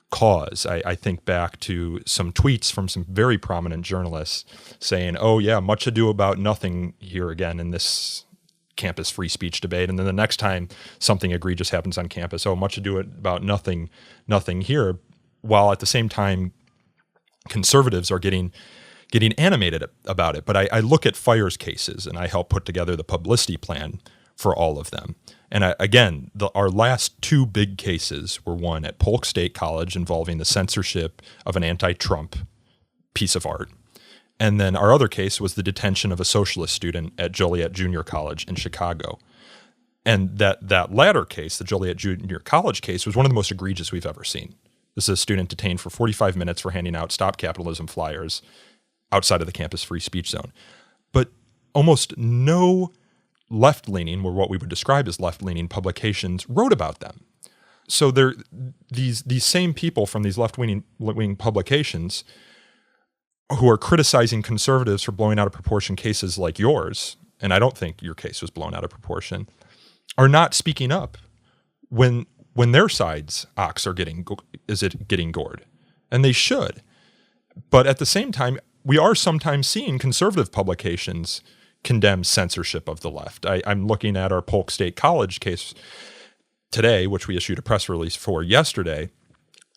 cause. I think back to some tweets from some very prominent journalists saying, oh yeah, much ado about nothing here again in this campus free speech debate. And then the next time something egregious happens on campus, oh, much ado about nothing here. While at the same time, conservatives are getting animated about it. But I look at FIRE's cases and I help put together the publicity plan for all of them. And our last two big cases were one at Polk State College involving the censorship of an anti-Trump piece of art. And then our other case was the detention of a socialist student at Joliet Junior College in Chicago. And that latter case, the Joliet Junior College case, was one of the most egregious we've ever seen. This is a student detained for 45 minutes for handing out Stop Capitalism flyers outside of the campus free speech zone. But almost no left-leaning, or what we would describe as left-leaning publications, wrote about them. So these same people from these left-wing publications who are criticizing conservatives for blowing out of proportion cases like yours, and I don't think your case was blown out of proportion, are not speaking up when their side's ox are getting gored. And they should. But at the same time, we are sometimes seeing conservative publications condemn censorship of the left. I'm looking at our Polk State College case today, which we issued a press release for yesterday.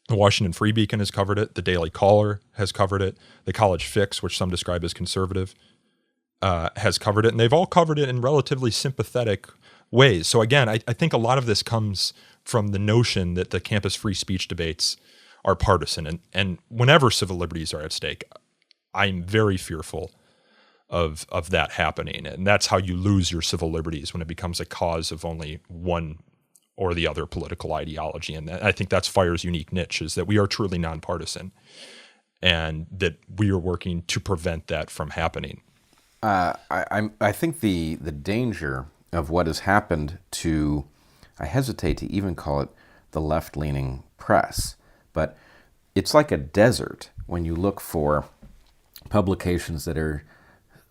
The Washington Free Beacon has covered it. The Daily Caller has covered it. The College Fix, which some describe as conservative, has covered it. And they've all covered it in relatively sympathetic ways. So again, I think a lot of this comes from the notion that the campus free speech debates are partisan. And whenever civil liberties are at stake, I'm very fearful of that happening. And that's how you lose your civil liberties, when it becomes a cause of only one or the other political ideology. And I think that's FIRE's unique niche, is that we are truly nonpartisan and that we are working to prevent that from happening. I think the danger of what has happened to, I hesitate to even call it the left-leaning press, but it's like a desert when you look for publications that are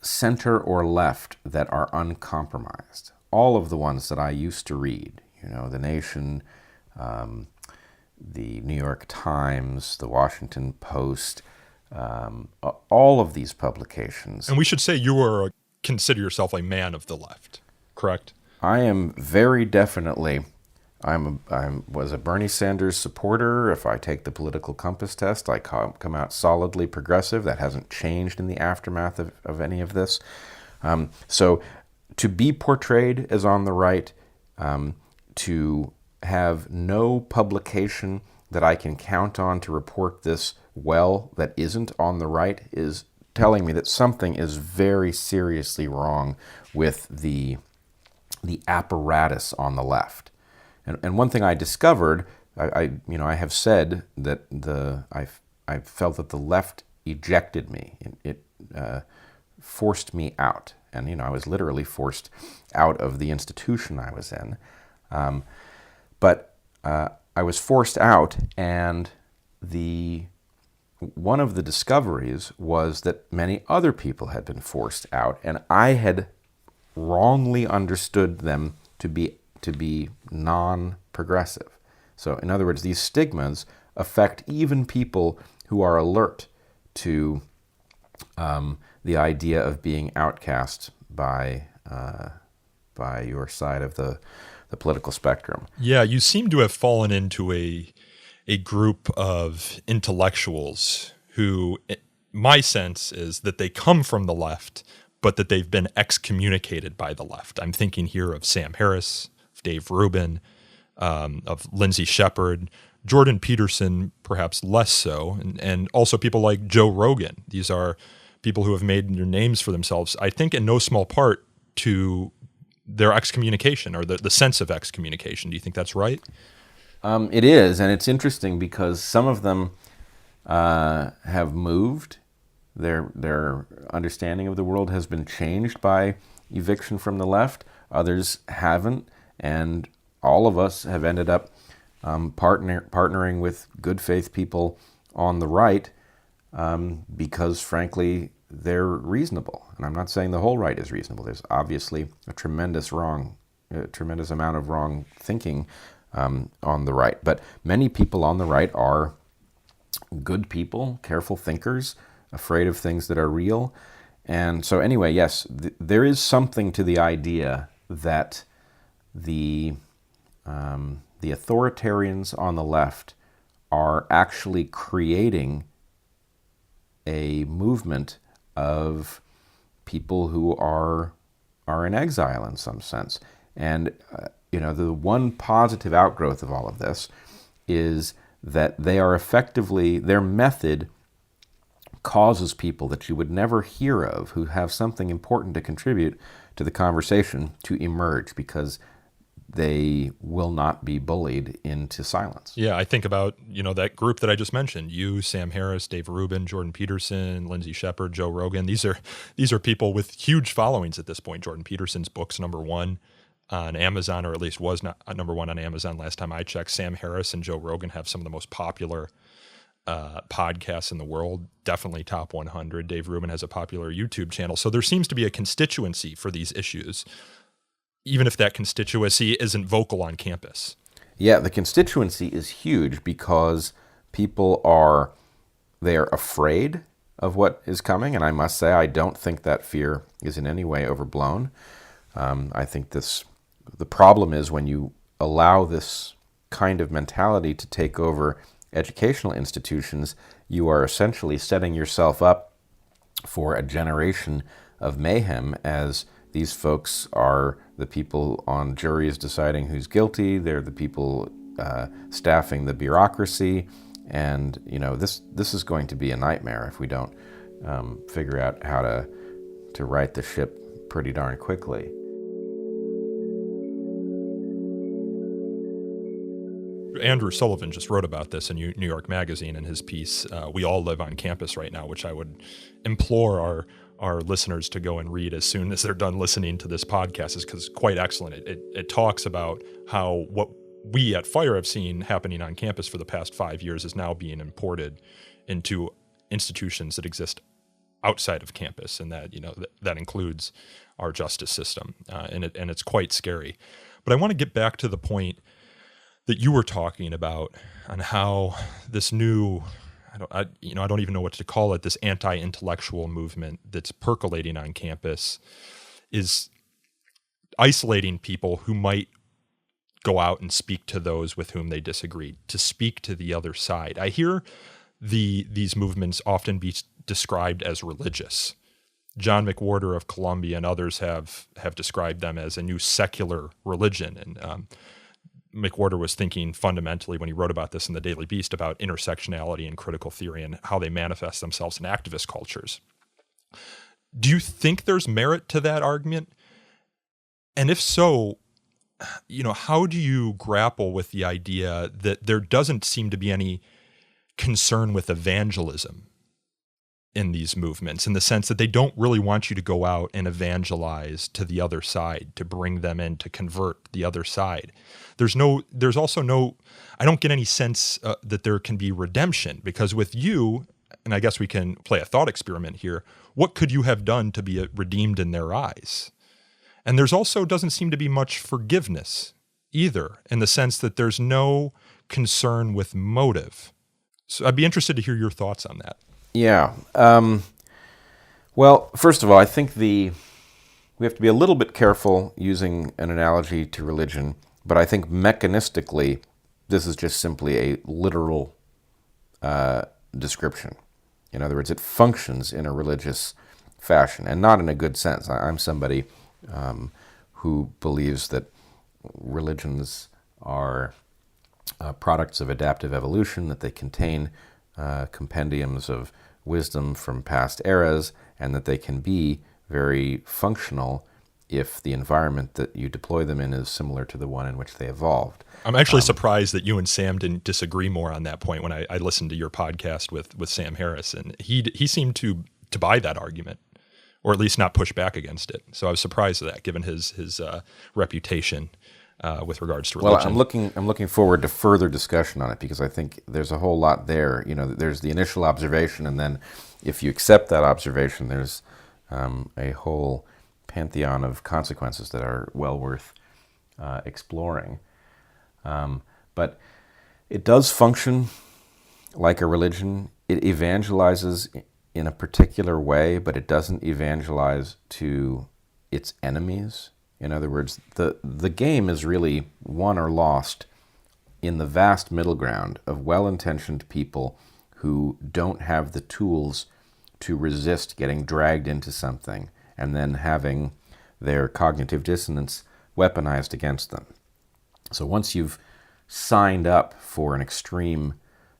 center or left that are uncompromised. All of the ones that I used to read, The Nation, the New York Times, the Washington Post, all of these publications. And we should say you consider yourself a man of the left, correct? I am very definitely. I was a Bernie Sanders supporter. If I take the political compass test, I come out solidly progressive. That hasn't changed in the aftermath of any of this. So to be portrayed as on the right, to have no publication that I can count on to report this well that isn't on the right is telling me that something is very seriously wrong with the apparatus on the left. And one thing I discovered, I have said that I felt that the left ejected me. It forced me out, and I was literally forced out of the institution I was in. But I was forced out, and one of the discoveries was that many other people had been forced out, and I had wrongly understood them to be non-progressive. So, in other words, these stigmas affect even people who are alert to the idea of being outcast by your side of the political spectrum. Yeah, you seem to have fallen into a group of intellectuals who, my sense is that they come from the left, but that they've been excommunicated by the left. I'm thinking here of Sam Harris, of Dave Rubin, of Lindsay Shepard, Jordan Peterson, perhaps less so, and also people like Joe Rogan. These are people who have made their names for themselves, I think in no small part to their excommunication or the sense of excommunication. Do you think that's right? It is, and it's interesting because some of them have moved. Their understanding of the world has been changed by eviction from the left. Others haven't, and all of us have ended up partnering with good faith people on the right because, frankly, they're reasonable. And I'm not saying the whole right is reasonable. There's obviously a tremendous amount of wrong thinking on the right. But many people on the right are good people, careful thinkers, afraid of things that are real. And so anyway, yes, there is something to the idea that the authoritarians on the left are actually creating a movement of people who are in exile in some sense. And the one positive outgrowth of all of this is that they are effectively, their method causes people that you would never hear of who have something important to contribute to the conversation to emerge because they will not be bullied into silence. Yeah, I think about, that group that I just mentioned, you, Sam Harris, Dave Rubin, Jordan Peterson, Lindsay Shepard, Joe Rogan. These are people with huge followings at this point. Jordan Peterson's book's #1 on Amazon, or at least was not #1 on Amazon last time I checked. Sam Harris and Joe Rogan have some of the most popular podcasts in the world, definitely top 100. Dave Rubin has a popular YouTube channel. So there seems to be a constituency for these issues, even if that constituency isn't vocal on campus. Yeah, the constituency is huge because people are afraid of what is coming, and I must say I don't think that fear is in any way overblown. I think the problem is when you allow this kind of mentality to take over educational institutions, you are essentially setting yourself up for a generation of mayhem, as these folks are the people on juries deciding who's guilty. They're the people staffing the bureaucracy, and this is going to be a nightmare if we don't figure out how to right the ship pretty darn quickly. Andrew Sullivan just wrote about this in New York Magazine in his piece, We All Live on Campus Right Now, which I would implore our listeners to go and read as soon as they're done listening to this podcast, is because it's quite excellent. It talks about how what we at FIRE have seen happening on campus for the past 5 years is now being imported into institutions that exist outside of campus, and that includes our justice system, and it's quite scary. But I want to get back to the point that you were talking about on how this new, I don't even know what to call it, this anti-intellectual movement that's percolating on campus is isolating people who might go out and speak to those with whom they disagree, to speak to the other side. I hear these movements often be described as religious. John McWhorter of Columbia and others have described them as a new secular religion. And McWhorter was thinking fundamentally when he wrote about this in the Daily Beast about intersectionality and critical theory and how they manifest themselves in activist cultures. Do you think there's merit to that argument? And if so, how do you grapple with the idea that there doesn't seem to be any concern with evangelism in these movements, in the sense that they don't really want you to go out and evangelize to the other side, to bring them in, to convert the other side? There's also no, I don't get any sense that there can be redemption, because with you, and I guess we can play a thought experiment here, what could you have done to be redeemed in their eyes? And there's also doesn't seem to be much forgiveness either, in the sense that there's no concern with motive. So I'd be interested to hear your thoughts on that. Yeah. Well, first of all, I think we have to be a little bit careful using an analogy to religion, but I think mechanistically, this is just simply a literal description. In other words, it functions in a religious fashion, and not in a good sense. I'm somebody who believes that religions are products of adaptive evolution, that they contain compendiums of wisdom from past eras, and that they can be very functional if the environment that you deploy them in is similar to the one in which they evolved. I'm actually surprised that you and Sam didn't disagree more on that point when I listened to your podcast with Sam Harris, and he seemed to buy that argument, or at least not push back against it. So I was surprised at that, given his reputation with regards to religion. Well, I'm looking forward to further discussion on it, because I think there's a whole lot there. There's the initial observation, and then if you accept that observation, there's a whole pantheon of consequences that are well worth exploring. But it does function like a religion. It evangelizes in a particular way, but it doesn't evangelize to its enemies. In other words, the game is really won or lost in the vast middle ground of well-intentioned people who don't have the tools to resist getting dragged into something and then having their cognitive dissonance weaponized against them. So once you've signed up for an extreme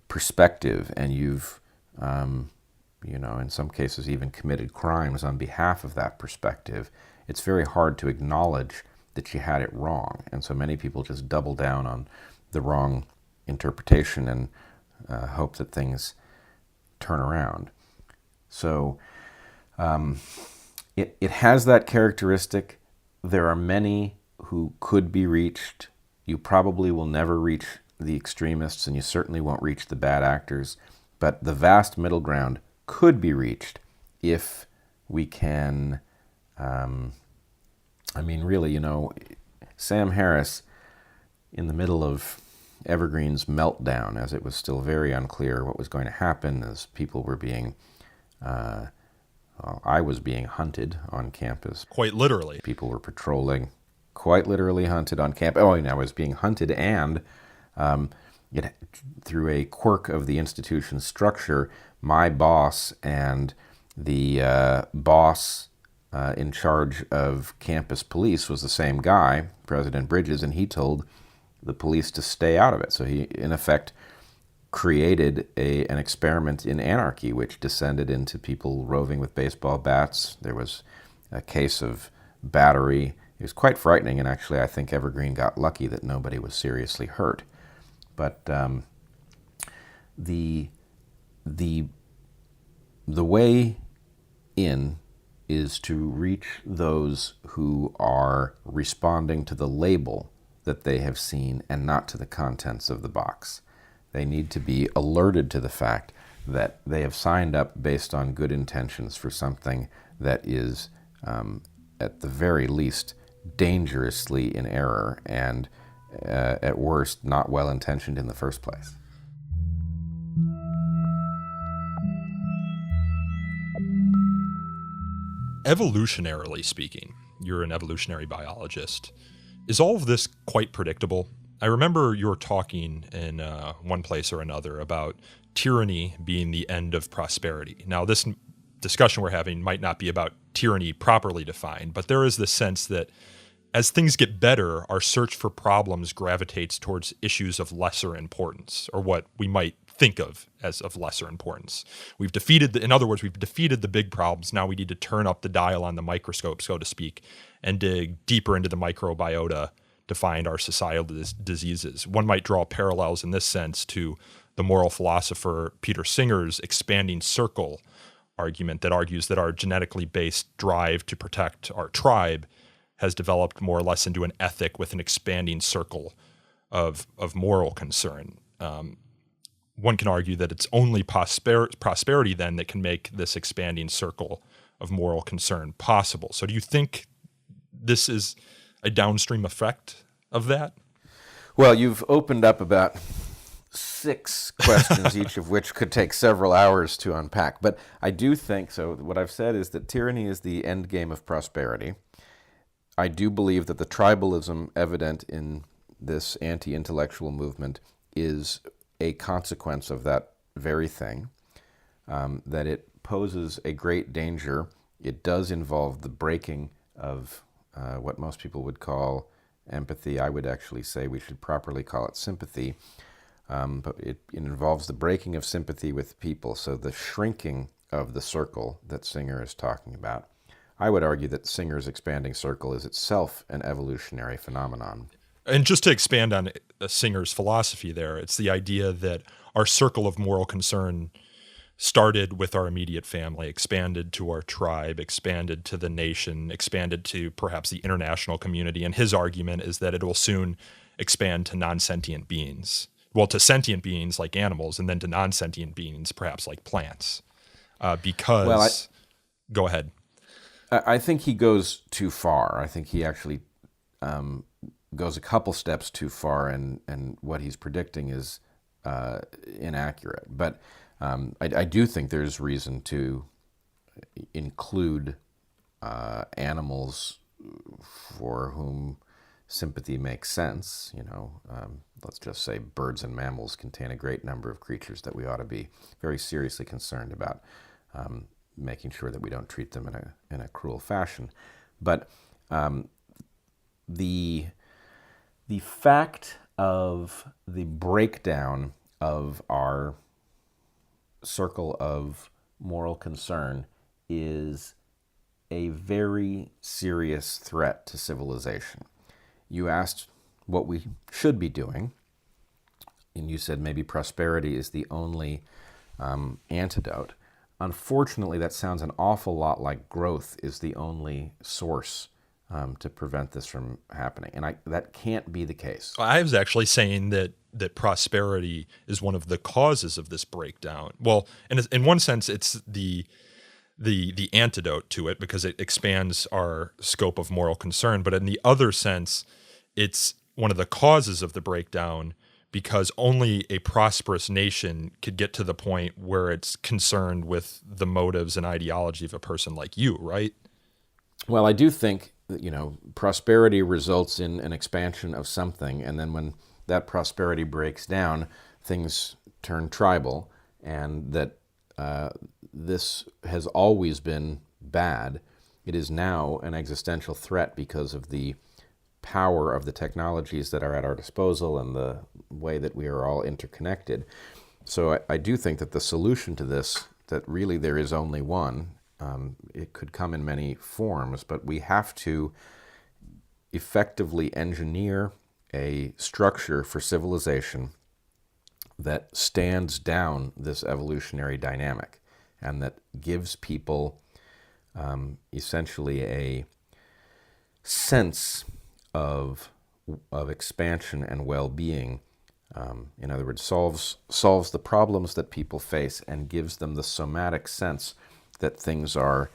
perspective and you've, in some cases even committed crimes on behalf of that perspective, it's very hard to acknowledge that you had it wrong. And so many people just double down on the wrong interpretation and hope that things turn around. So it has that characteristic. There are many who could be reached. You probably will never reach the extremists, and you certainly won't reach the bad actors. But the vast middle ground could be reached if we can... really, Sam Harris, in the middle of Evergreen's meltdown, as it was still very unclear what was going to happen, as people were being, I was being hunted on campus. Quite literally. People were patrolling, quite literally hunted on campus. Oh, and I was being hunted, and through a quirk of the institution's structure, my boss and the boss in charge of campus police was the same guy, President Bridges, and he told the police to stay out of it. So he, in effect, created an experiment in anarchy, which descended into people roving with baseball bats. There was a case of battery. It was quite frightening, and actually I think Evergreen got lucky that nobody was seriously hurt. But the way in is to reach those who are responding to the label that they have seen and not to the contents of the box. They need to be alerted to the fact that they have signed up based on good intentions for something that is, at the very least, dangerously in error and, at worst, not well-intentioned in the first place. Evolutionarily speaking, you're an evolutionary biologist. Is all of this quite predictable? I remember you were talking in one place or another about tyranny being the end of prosperity. Now, this discussion we're having might not be about tyranny properly defined, but there is this sense that as things get better, our search for problems gravitates towards issues of lesser importance, or what we might think of as of lesser importance. In other words, we've defeated the big problems. Now we need to turn up the dial on the microscope, so to speak, and dig deeper into the microbiota to find our societal diseases. One might draw parallels in this sense to the moral philosopher Peter Singer's expanding circle argument that argues that our genetically based drive to protect our tribe has developed more or less into an ethic with an expanding circle of moral concern. One can argue that it's only prosperity then that can make this expanding circle of moral concern possible. So do you think this is a downstream effect of that? Well, you've opened up about 6 questions, each of which could take several hours to unpack. But I do think, so what I've said is that tyranny is the end game of prosperity. I do believe that the tribalism evident in this anti-intellectual movement is a consequence of that very thing, that it poses a great danger. It does involve the breaking of what most people would call empathy. I would actually say we should properly call it sympathy. But it involves the breaking of sympathy with people, so the shrinking of the circle that Singer is talking about. I would argue that Singer's expanding circle is itself an evolutionary phenomenon. And just to expand on Singer's philosophy there, it's the idea that our circle of moral concern started with our immediate family, expanded to our tribe, expanded to the nation, expanded to perhaps the international community. And his argument is that it will soon expand to non-sentient beings. Well, to sentient beings like animals, and then to non-sentient beings, perhaps like plants. Go ahead. I think he goes too far. I think he actually goes a couple steps too far, and what he's predicting is inaccurate. But I do think there's reason to include animals for whom sympathy makes sense. Let's just say birds and mammals contain a great number of creatures that we ought to be very seriously concerned about, making sure that we don't treat them in a cruel fashion. But the fact of the breakdown of our circle of moral concern is a very serious threat to civilization. You asked what we should be doing, and you said maybe prosperity is the only antidote. Unfortunately, that sounds an awful lot like growth is the only source to prevent this from happening, and that can't be the case. I was actually saying that prosperity is one of the causes of this breakdown. Well, in one sense, it's the antidote to it because it expands our scope of moral concern. But in the other sense, it's one of the causes of the breakdown because only a prosperous nation could get to the point where it's concerned with the motives and ideology of a person like you, right? Well, I do think that, prosperity results in an expansion of something, and then when that prosperity breaks down, things turn tribal, and that this has always been bad. It is now an existential threat because of the power of the technologies that are at our disposal and the way that we are all interconnected. So I do think that the solution to this, that really there is only one, it could come in many forms, but we have to effectively engineer a structure for civilization that stands down this evolutionary dynamic and that gives people essentially a sense of expansion and well-being. In other words, solves the problems that people face and gives them the somatic sense that things are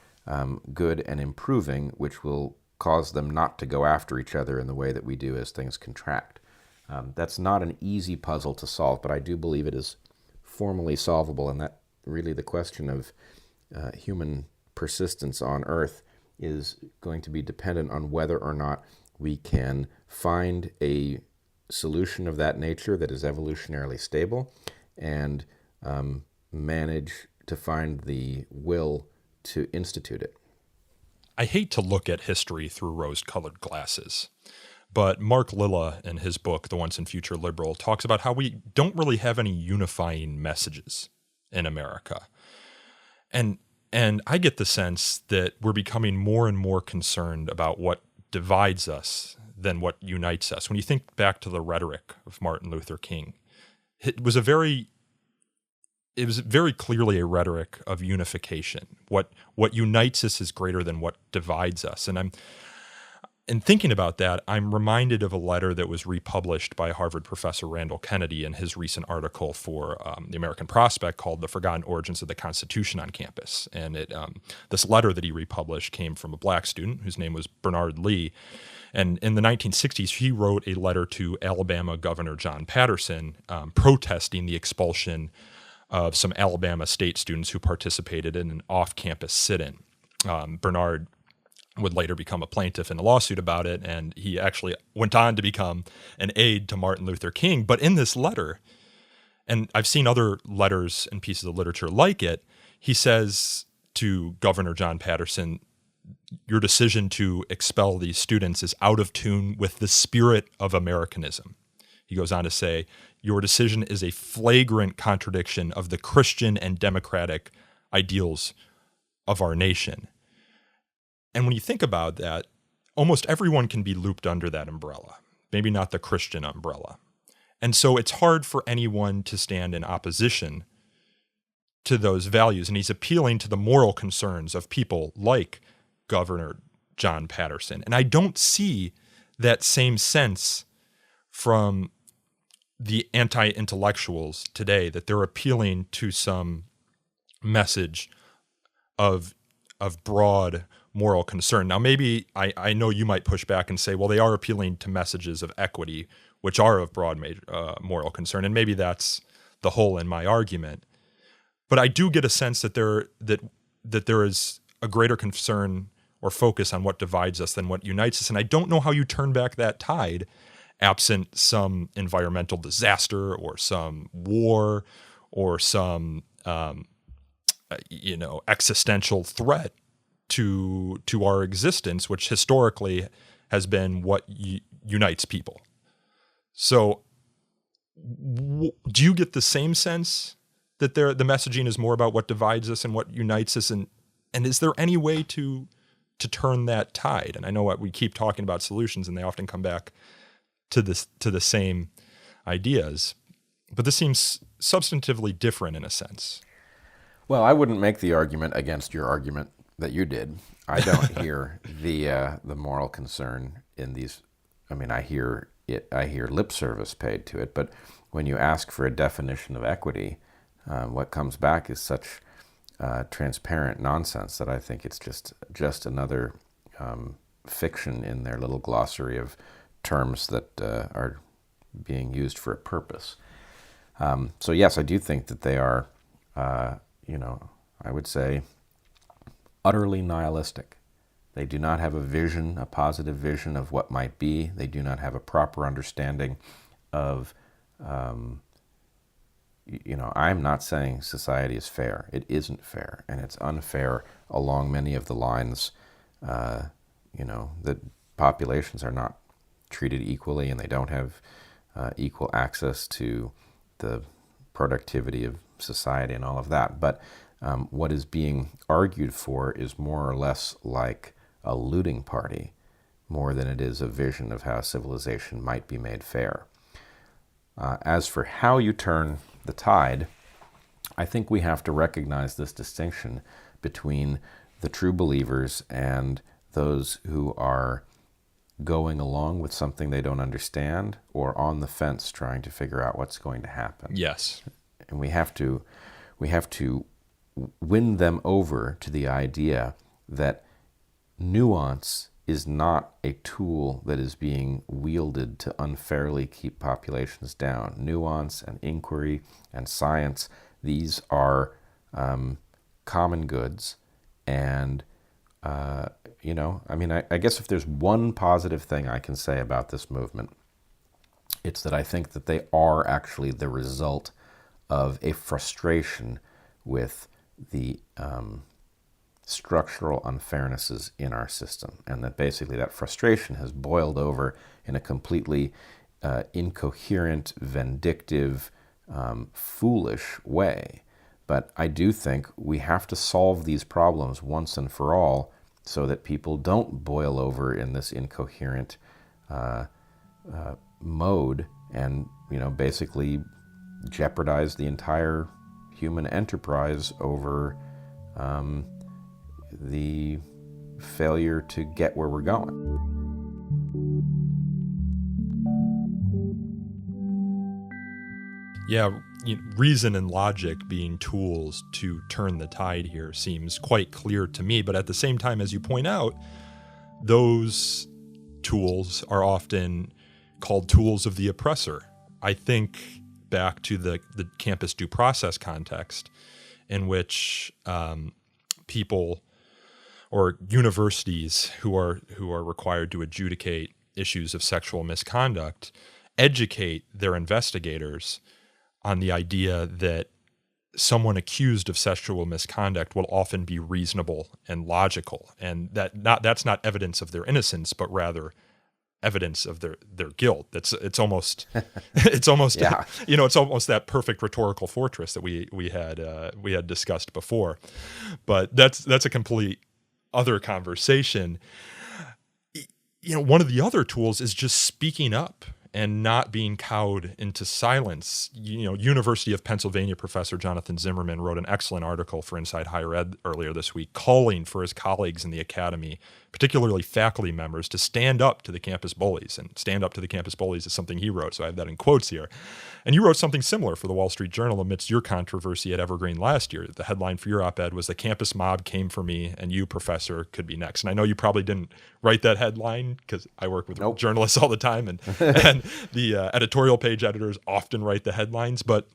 good and improving, which will cause them not to go after each other in the way that we do as things contract. That's not an easy puzzle to solve, but I do believe it is formally solvable, and that really the question of human persistence on Earth is going to be dependent on whether or not we can find a solution of that nature that is evolutionarily stable and manage to find the will to institute it. I hate to look at history through rose-colored glasses, but Mark Lilla in his book, The Once and Future Liberal, talks about how we don't really have any unifying messages in America. And I get the sense that we're becoming more and more concerned about what divides us than what unites us. When you think back to the rhetoric of Martin Luther King, it was very clearly a rhetoric of unification. What unites us is greater than what divides us. And in thinking about that, I'm reminded of a letter that was republished by Harvard professor Randall Kennedy in his recent article for the American Prospect called "The Forgotten Origins of the Constitution on Campus." And this letter that he republished came from a black student whose name was Bernard Lee. And in the 1960s, he wrote a letter to Alabama Governor John Patterson protesting the expulsion of some Alabama state students who participated in an off-campus sit-in. Bernard would later become a plaintiff in a lawsuit about it, and he actually went on to become an aide to Martin Luther King. But in this letter, and I've seen other letters and pieces of literature like it, he says to Governor John Patterson, your decision to expel these students is out of tune with the spirit of Americanism. He goes on to say, your decision is a flagrant contradiction of the Christian and democratic ideals of our nation. And when you think about that, almost everyone can be looped under that umbrella, maybe not the Christian umbrella. And so it's hard for anyone to stand in opposition to those values. And he's appealing to the moral concerns of people like Governor John Patterson. And I don't see that same sense from the anti-intellectuals today, that they're appealing to some message of broad moral concern. Now, maybe I know you might push back and say, well, they are appealing to messages of equity, which are of broad moral concern, and maybe that's the hole in my argument. But I do get a sense that there is a greater concern or focus on what divides us than what unites us, and I don't know how you turn back that tide absent some environmental disaster or some war or some existential threat to our existence, which historically has been what unites people. So do you get the same sense that the messaging is more about what divides us and what unites us? And is there any way to turn that tide? And I know we keep talking about solutions and they often come back to the same ideas, but this seems substantively different in a sense. Well, I wouldn't make the argument against your argument that you did. I don't hear the moral concern in these. I mean, I hear lip service paid to it, but when you ask for a definition of equity, what comes back is such transparent nonsense that I think it's just another fiction in their little glossary of terms that are being used for a purpose. So yes, I do think that they are, I would say, utterly nihilistic. They do not have a positive vision of what might be. They do not have a proper understanding of, I'm not saying society is fair. It isn't fair, and it's unfair along many of the lines, that populations are not treated equally and they don't have equal access to the productivity of society and all of that. But what is being argued for is more or less like a looting party, more than it is a vision of how civilization might be made fair. As for how you turn the tide, I think we have to recognize this distinction between the true believers and those who are going along with something they don't understand or on the fence trying to figure out what's going to happen. Yes. And we have to win them over to the idea that nuance is not a tool that is being wielded to unfairly keep populations down. Nuance and inquiry and science, these are common goods. And, I guess if there's one positive thing I can say about this movement, it's that I think that they are actually the result of a frustration with the structural unfairnesses in our system, and that basically that frustration has boiled over in a completely incoherent, vindictive, foolish way. But I do think we have to solve these problems once and for all so that people don't boil over in this incoherent mode and, basically jeopardize the entire human enterprise over the failure to get where we're going. Yeah, reason and logic being tools to turn the tide here seems quite clear to me. But at the same time, as you point out, those tools are often called tools of the oppressor. I think back to the campus due process context in which people or universities who are required to adjudicate issues of sexual misconduct educate their investigators on the idea that someone accused of sexual misconduct will often be reasonable and logical, and that's not evidence of their innocence, but rather evidence of their guilt. It's almost Yeah. It's almost that perfect rhetorical fortress that we had discussed before. But that's a complete other conversation. One of the other tools is just speaking up and not being cowed into silence. University of Pennsylvania professor Jonathan Zimmerman wrote an excellent article for Inside Higher Ed earlier this week, calling for his colleagues in the academy, particularly faculty members, to stand up to the campus bullies. And stand up to the campus bullies is something he wrote, so I have that in quotes here. And you wrote something similar for the Wall Street Journal amidst your controversy at Evergreen last year. The headline for your op-ed was "The Campus Mob Came for Me, and You, Professor, Could Be Next." And I know you probably didn't write that headline because I work with journalists all the time, and the editorial page editors often write the headlines. But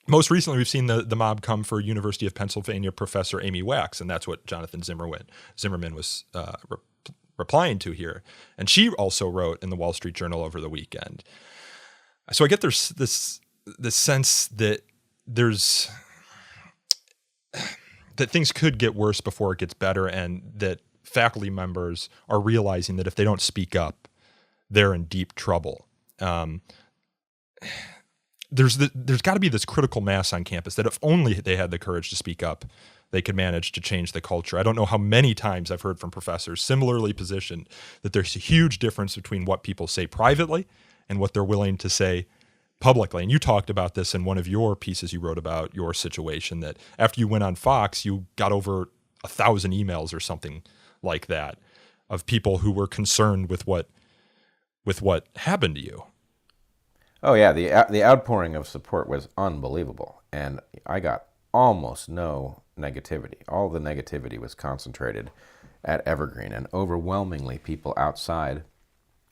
most recently, we've seen the mob come for University of Pennsylvania professor Amy Wax, and that's what Jonathan Zimmerman was replying to here. And she also wrote in the Wall Street Journal over the weekend. So I get there's this sense that that things could get worse before it gets better, and that faculty members are realizing that if they don't speak up, they're in deep trouble. There's got to be this critical mass on campus that if only they had the courage to speak up, they could manage to change the culture. I don't know how many times I've heard from professors similarly positioned that there's a huge difference between what people say privately and what they're willing to say publicly. And you talked about this in one of your pieces you wrote about your situation, that after you went on Fox, you got over 1,000 emails or something like that of people who were concerned with what happened to you. Oh yeah, the outpouring of support was unbelievable, and I got almost no negativity. All the negativity was concentrated at Evergreen, and overwhelmingly people outside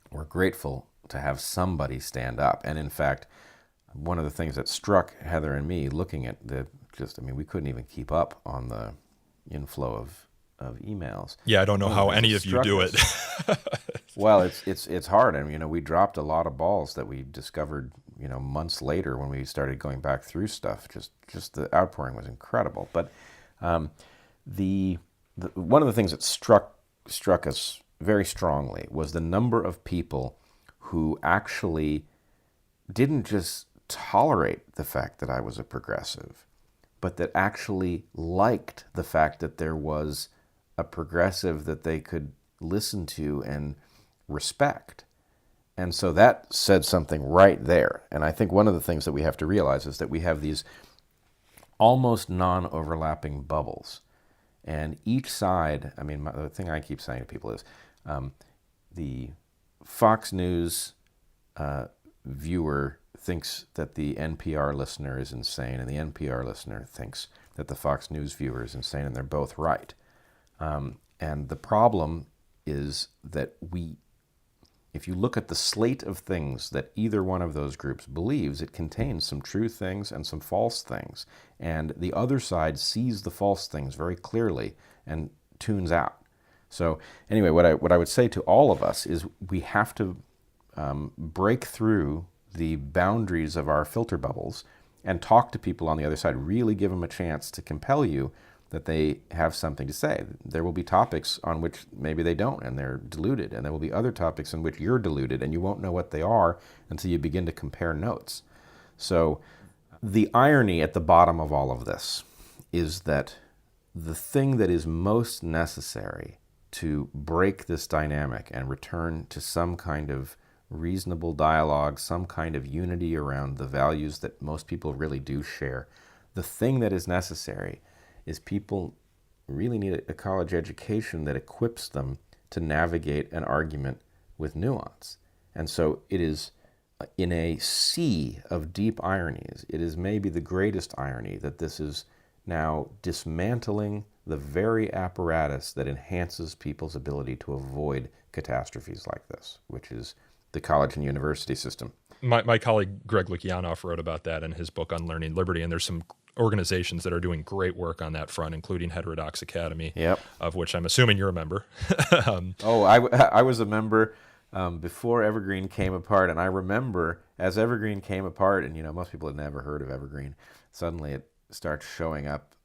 were grateful to have somebody stand up. And in fact, one of the things that struck Heather and me looking at we couldn't even keep up on the inflow of emails. Yeah, I don't know how any of you do it. Well, it's hard, and we dropped a lot of balls that we discovered months later when we started going back through stuff. Just the outpouring was incredible. But the one of the things that struck us very strongly was the number of people who actually didn't just tolerate the fact that I was a progressive, but that actually liked the fact that there was a progressive that they could listen to and respect. And so that said something right there. And I think one of the things that we have to realize is that we have these almost non-overlapping bubbles. And each side, the thing I keep saying to people is the Fox News viewer thinks that the NPR listener is insane, and the NPR listener thinks that the Fox News viewer is insane, and they're both right. And the problem is that if you look at the slate of things that either one of those groups believes, it contains some true things and some false things. And the other side sees the false things very clearly and tunes out. So anyway, what I would say to all of us is we have to break through the boundaries of our filter bubbles and talk to people on the other side, really give them a chance to compel you that they have something to say. There will be topics on which maybe they don't, and they're deluded, and there will be other topics in which you're deluded, and you won't know what they are until you begin to compare notes. So the irony at the bottom of all of this is that the thing that is most necessary to break this dynamic and return to some kind of reasonable dialogue, some kind of unity around the values that most people really do share, the thing that is necessary is people really need a college education that equips them to navigate an argument with nuance. And so it is in a sea of deep ironies, it is maybe the greatest irony that this is now dismantling the very apparatus that enhances people's ability to avoid catastrophes like this, which is the college and university system. My colleague Greg Lukianoff wrote about that in his book Unlearning Liberty, and there's some organizations that are doing great work on that front, including Heterodox Academy, of which I'm assuming you're a member. I was a member before Evergreen came apart, and I remember as Evergreen came apart, and most people had never heard of Evergreen, suddenly it starts showing up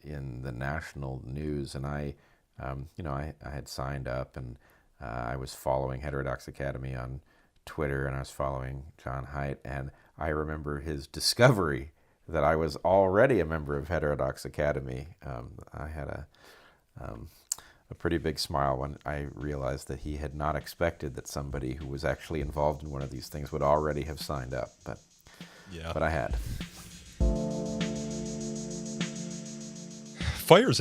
in the national news, and I had signed up, and I was following Heterodox Academy on Twitter, and I was following John Haidt, and I remember his discovery that I was already a member of Heterodox Academy. I had a pretty big smile when I realized that he had not expected that somebody who was actually involved in one of these things would already have signed up, but I had. Fire's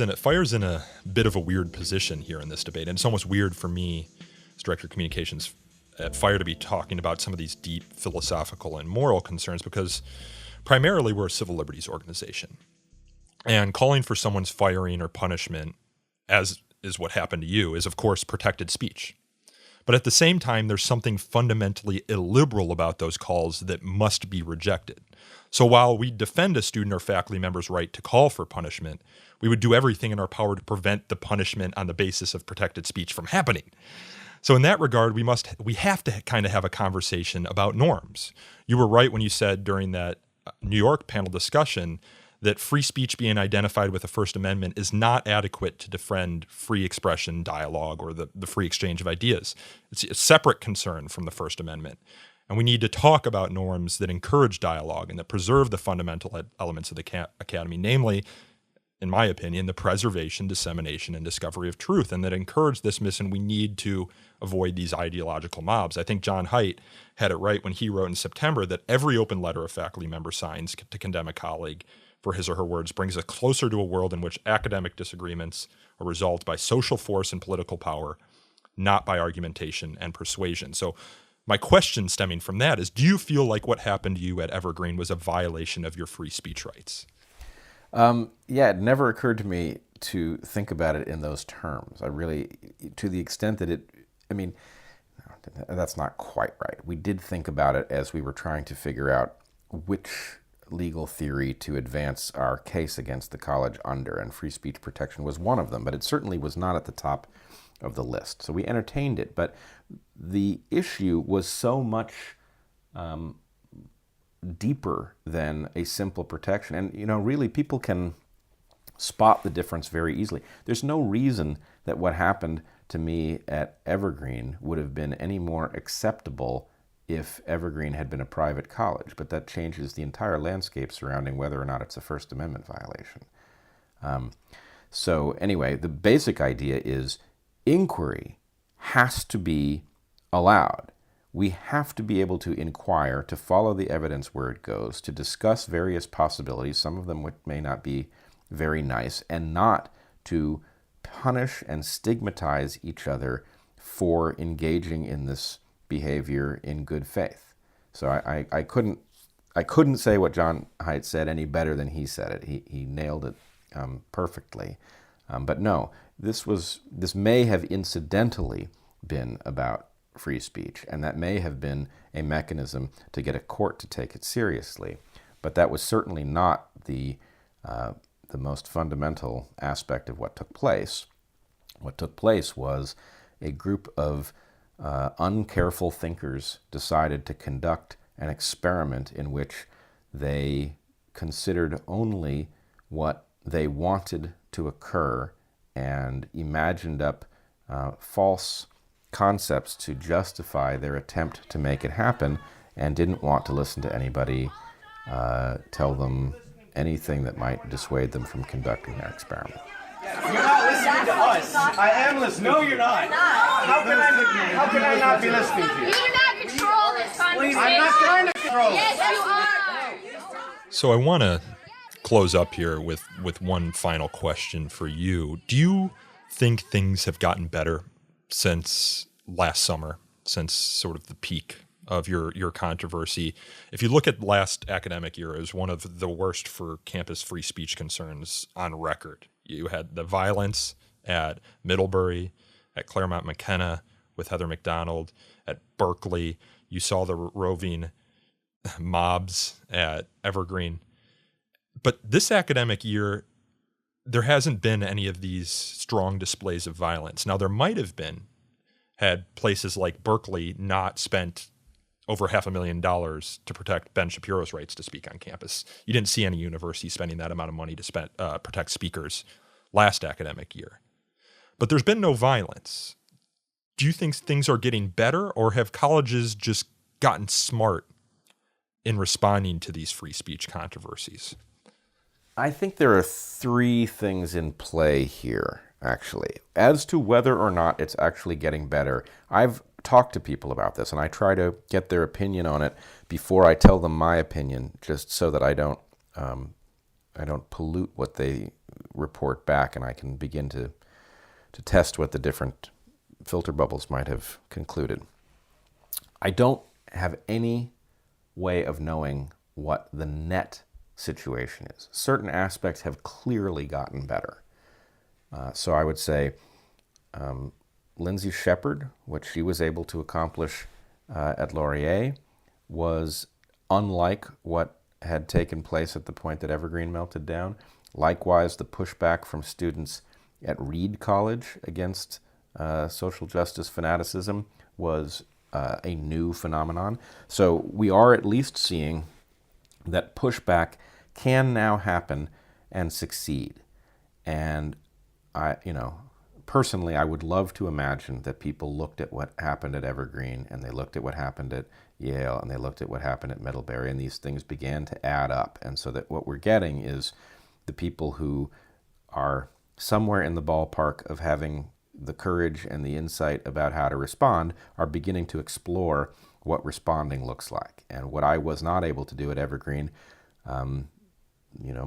in a bit of a weird position here in this debate, and it's almost weird for me as Director of Communications at Fire to be talking about some of these deep philosophical and moral concerns, because primarily we're a civil liberties organization. And calling for someone's firing or punishment, as is what happened to you, is of course protected speech. But at the same time, there's something fundamentally illiberal about those calls that must be rejected. So while we defend a student or faculty member's right to call for punishment, we would do everything in our power to prevent the punishment on the basis of protected speech from happening. So in that regard, we have to kind of have a conversation about norms. You were right when you said during that New York panel discussion that free speech being identified with the First Amendment is not adequate to defend free expression, dialogue, or the free exchange of ideas. It's a separate concern from the First Amendment. And we need to talk about norms that encourage dialogue and that preserve the fundamental elements of the academy, namely, in my opinion, the preservation, dissemination, and discovery of truth, and that encourage this mission. We need to avoid these ideological mobs. I think John Haidt had it right when he wrote in September that every open letter a faculty member signs to condemn a colleague for his or her words brings us closer to a world in which academic disagreements are resolved by social force and political power, not by argumentation and persuasion. So my question stemming from that is, do you feel like what happened to you at Evergreen was a violation of your free speech rights? It never occurred to me to think about it in those terms. To the extent that that's not quite right. We did think about it as we were trying to figure out which legal theory to advance our case against the college under, and free speech protection was one of them, but it certainly was not at the top of the list. So we entertained it, but the issue was so much deeper than a simple protection. And, really, people can spot the difference very easily. There's no reason that what happened to me at Evergreen would have been any more acceptable if Evergreen had been a private college, but that changes the entire landscape surrounding whether or not it's a First Amendment violation. So anyway, the basic idea is inquiry has to be allowed. We have to be able to inquire, to follow the evidence where it goes, to discuss various possibilities, some of them which may not be very nice, and not to punish and stigmatize each other for engaging in this behavior in good faith. So I couldn't say what John Haidt said any better than he said it. He nailed it perfectly. But no, this may have incidentally been about free speech, and that may have been a mechanism to get a court to take it seriously. But that was certainly not the most fundamental aspect of what took place. What took place was a group of uncareful thinkers decided to conduct an experiment in which they considered only what they wanted to occur and imagined up false concepts to justify their attempt to make it happen, and didn't want to listen to anybody tell them anything that might dissuade them from conducting their experiment. You're not listening to us. I am listening. No, you're not. How can I not be listening to you? You do not control this conversation. I'm not trying to control. Yes, you are. So I want to close up here with one final question for you. Do you think things have gotten better since last summer, since sort of the peak of your controversy? If you look at last academic year, it was one of the worst for campus free speech concerns on record. You had the violence at Middlebury, at Claremont McKenna with Heather McDonald, at Berkeley. You saw the roving mobs at Evergreen. But this academic year, there hasn't been any of these strong displays of violence. Now, there might have been had places like Berkeley not spent over $500,000 to protect Ben Shapiro's rights to speak on campus. You didn't see any university spending that amount of money to protect speakers last academic year. But there's been no violence. Do you think things are getting better, or have colleges just gotten smart in responding to these free speech controversies? I think there are three things in play here, actually. As to whether or not it's actually getting better, I've talked to people about this, and I try to get their opinion on it before I tell them my opinion, just so that I don't pollute what they report back, and I can begin to test what the different filter bubbles might have concluded. I don't have any way of knowing what the net situation is. Certain aspects have clearly gotten better. So I would say Lindsay Shepherd, what she was able to accomplish at Laurier, was unlike what had taken place at the point that Evergreen melted down. Likewise, the pushback from students at Reed College against social justice fanaticism was a new phenomenon. So we are at least seeing that pushback can now happen and succeed. And personally, I would love to imagine that people looked at what happened at Evergreen, and they looked at what happened at Yale, and they looked at what happened at Middlebury, and these things began to add up. And so that what we're getting is the people who are somewhere in the ballpark of having the courage and the insight about how to respond are beginning to explore what responding looks like. And what I was not able to do at Evergreen,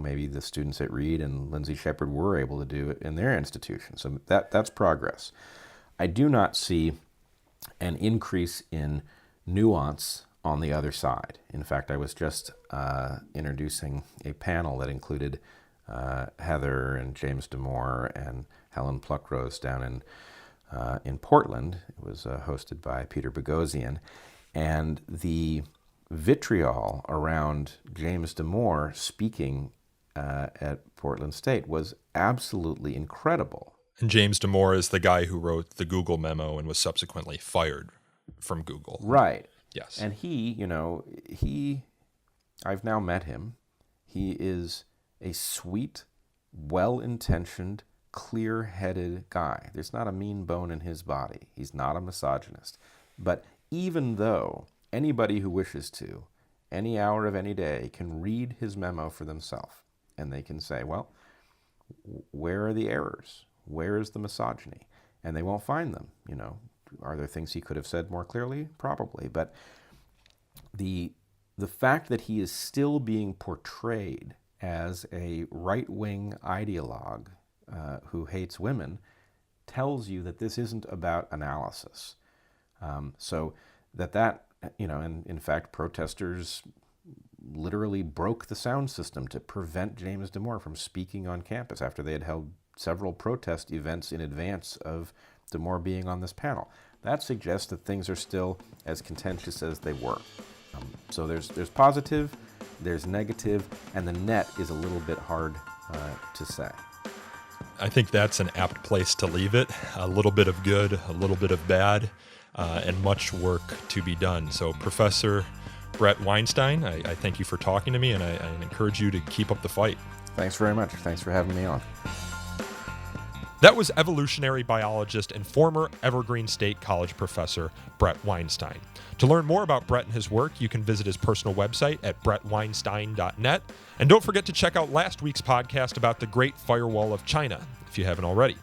maybe the students at Reed and Lindsay Shepherd were able to do it in their institution. So that's progress. I do not see an increase in nuance on the other side. In fact, I was just introducing a panel that included Heather and James Damore and Helen Pluckrose down in Portland. It was hosted by Peter Boghossian, and the vitriol around James Damore speaking at Portland State was absolutely incredible. And James Damore is the guy who wrote the Google memo and was subsequently fired from Google. Right. Yes. And I've now met him. He is a sweet, well-intentioned, clear-headed guy. There's not a mean bone in his body. He's not a misogynist. But even though anybody who wishes to, any hour of any day, can read his memo for themselves, and they can say, well, where are the errors? Where is the misogyny? And they won't find them. Are there things he could have said more clearly? Probably. But the fact that he is still being portrayed as a right-wing ideologue who hates women tells you that this isn't about analysis. So that and in fact, protesters literally broke the sound system to prevent James Damore from speaking on campus after they had held several protest events in advance of Damore being on this panel. That suggests that things are still as contentious as they were. So there's positive, there's negative, and the net is a little bit hard to say. I think that's an apt place to leave it. A little bit of good, a little bit of bad, and much work to be done. So, Professor Bret Weinstein, I thank you for talking to me, and I encourage you to keep up the fight. Thanks very much. Thanks for having me on. That was evolutionary biologist and former Evergreen State College professor Bret Weinstein. To learn more about Bret and his work, you can visit his personal website at bretweinstein.net. And don't forget to check out last week's podcast about the Great Firewall of China, if you haven't already.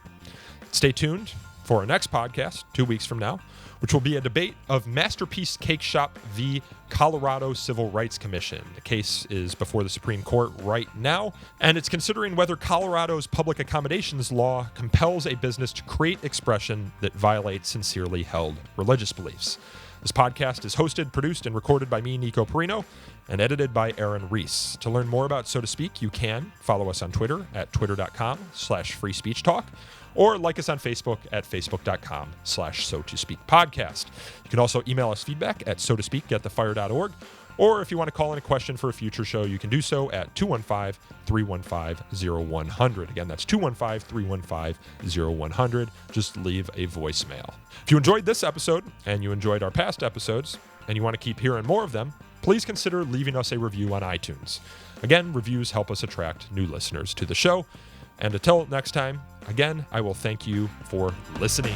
Stay tuned for our next podcast, 2 weeks from now, which will be a debate of Masterpiece Cake Shop v. Colorado Civil Rights Commission. The case is before the Supreme Court right now, and it's considering whether Colorado's public accommodations law compels a business to create expression that violates sincerely held religious beliefs. This podcast is hosted, produced, and recorded by me, Nico Perrino, and edited by Aaron Reese. To learn more about So to Speak, you can follow us on Twitter at twitter.com/freespeechtalk, or like us on Facebook at facebook.com/so-to-speak-podcast. You can also email us feedback at so-to-speak@thefire.org, or if you want to call in a question for a future show, you can do so at 215-315-0100. Again, that's 215-315-0100. Just leave a voicemail. If you enjoyed this episode and you enjoyed our past episodes and you want to keep hearing more of them, please consider leaving us a review on iTunes. Again, reviews help us attract new listeners to the show. And until next time, again, I will thank you for listening.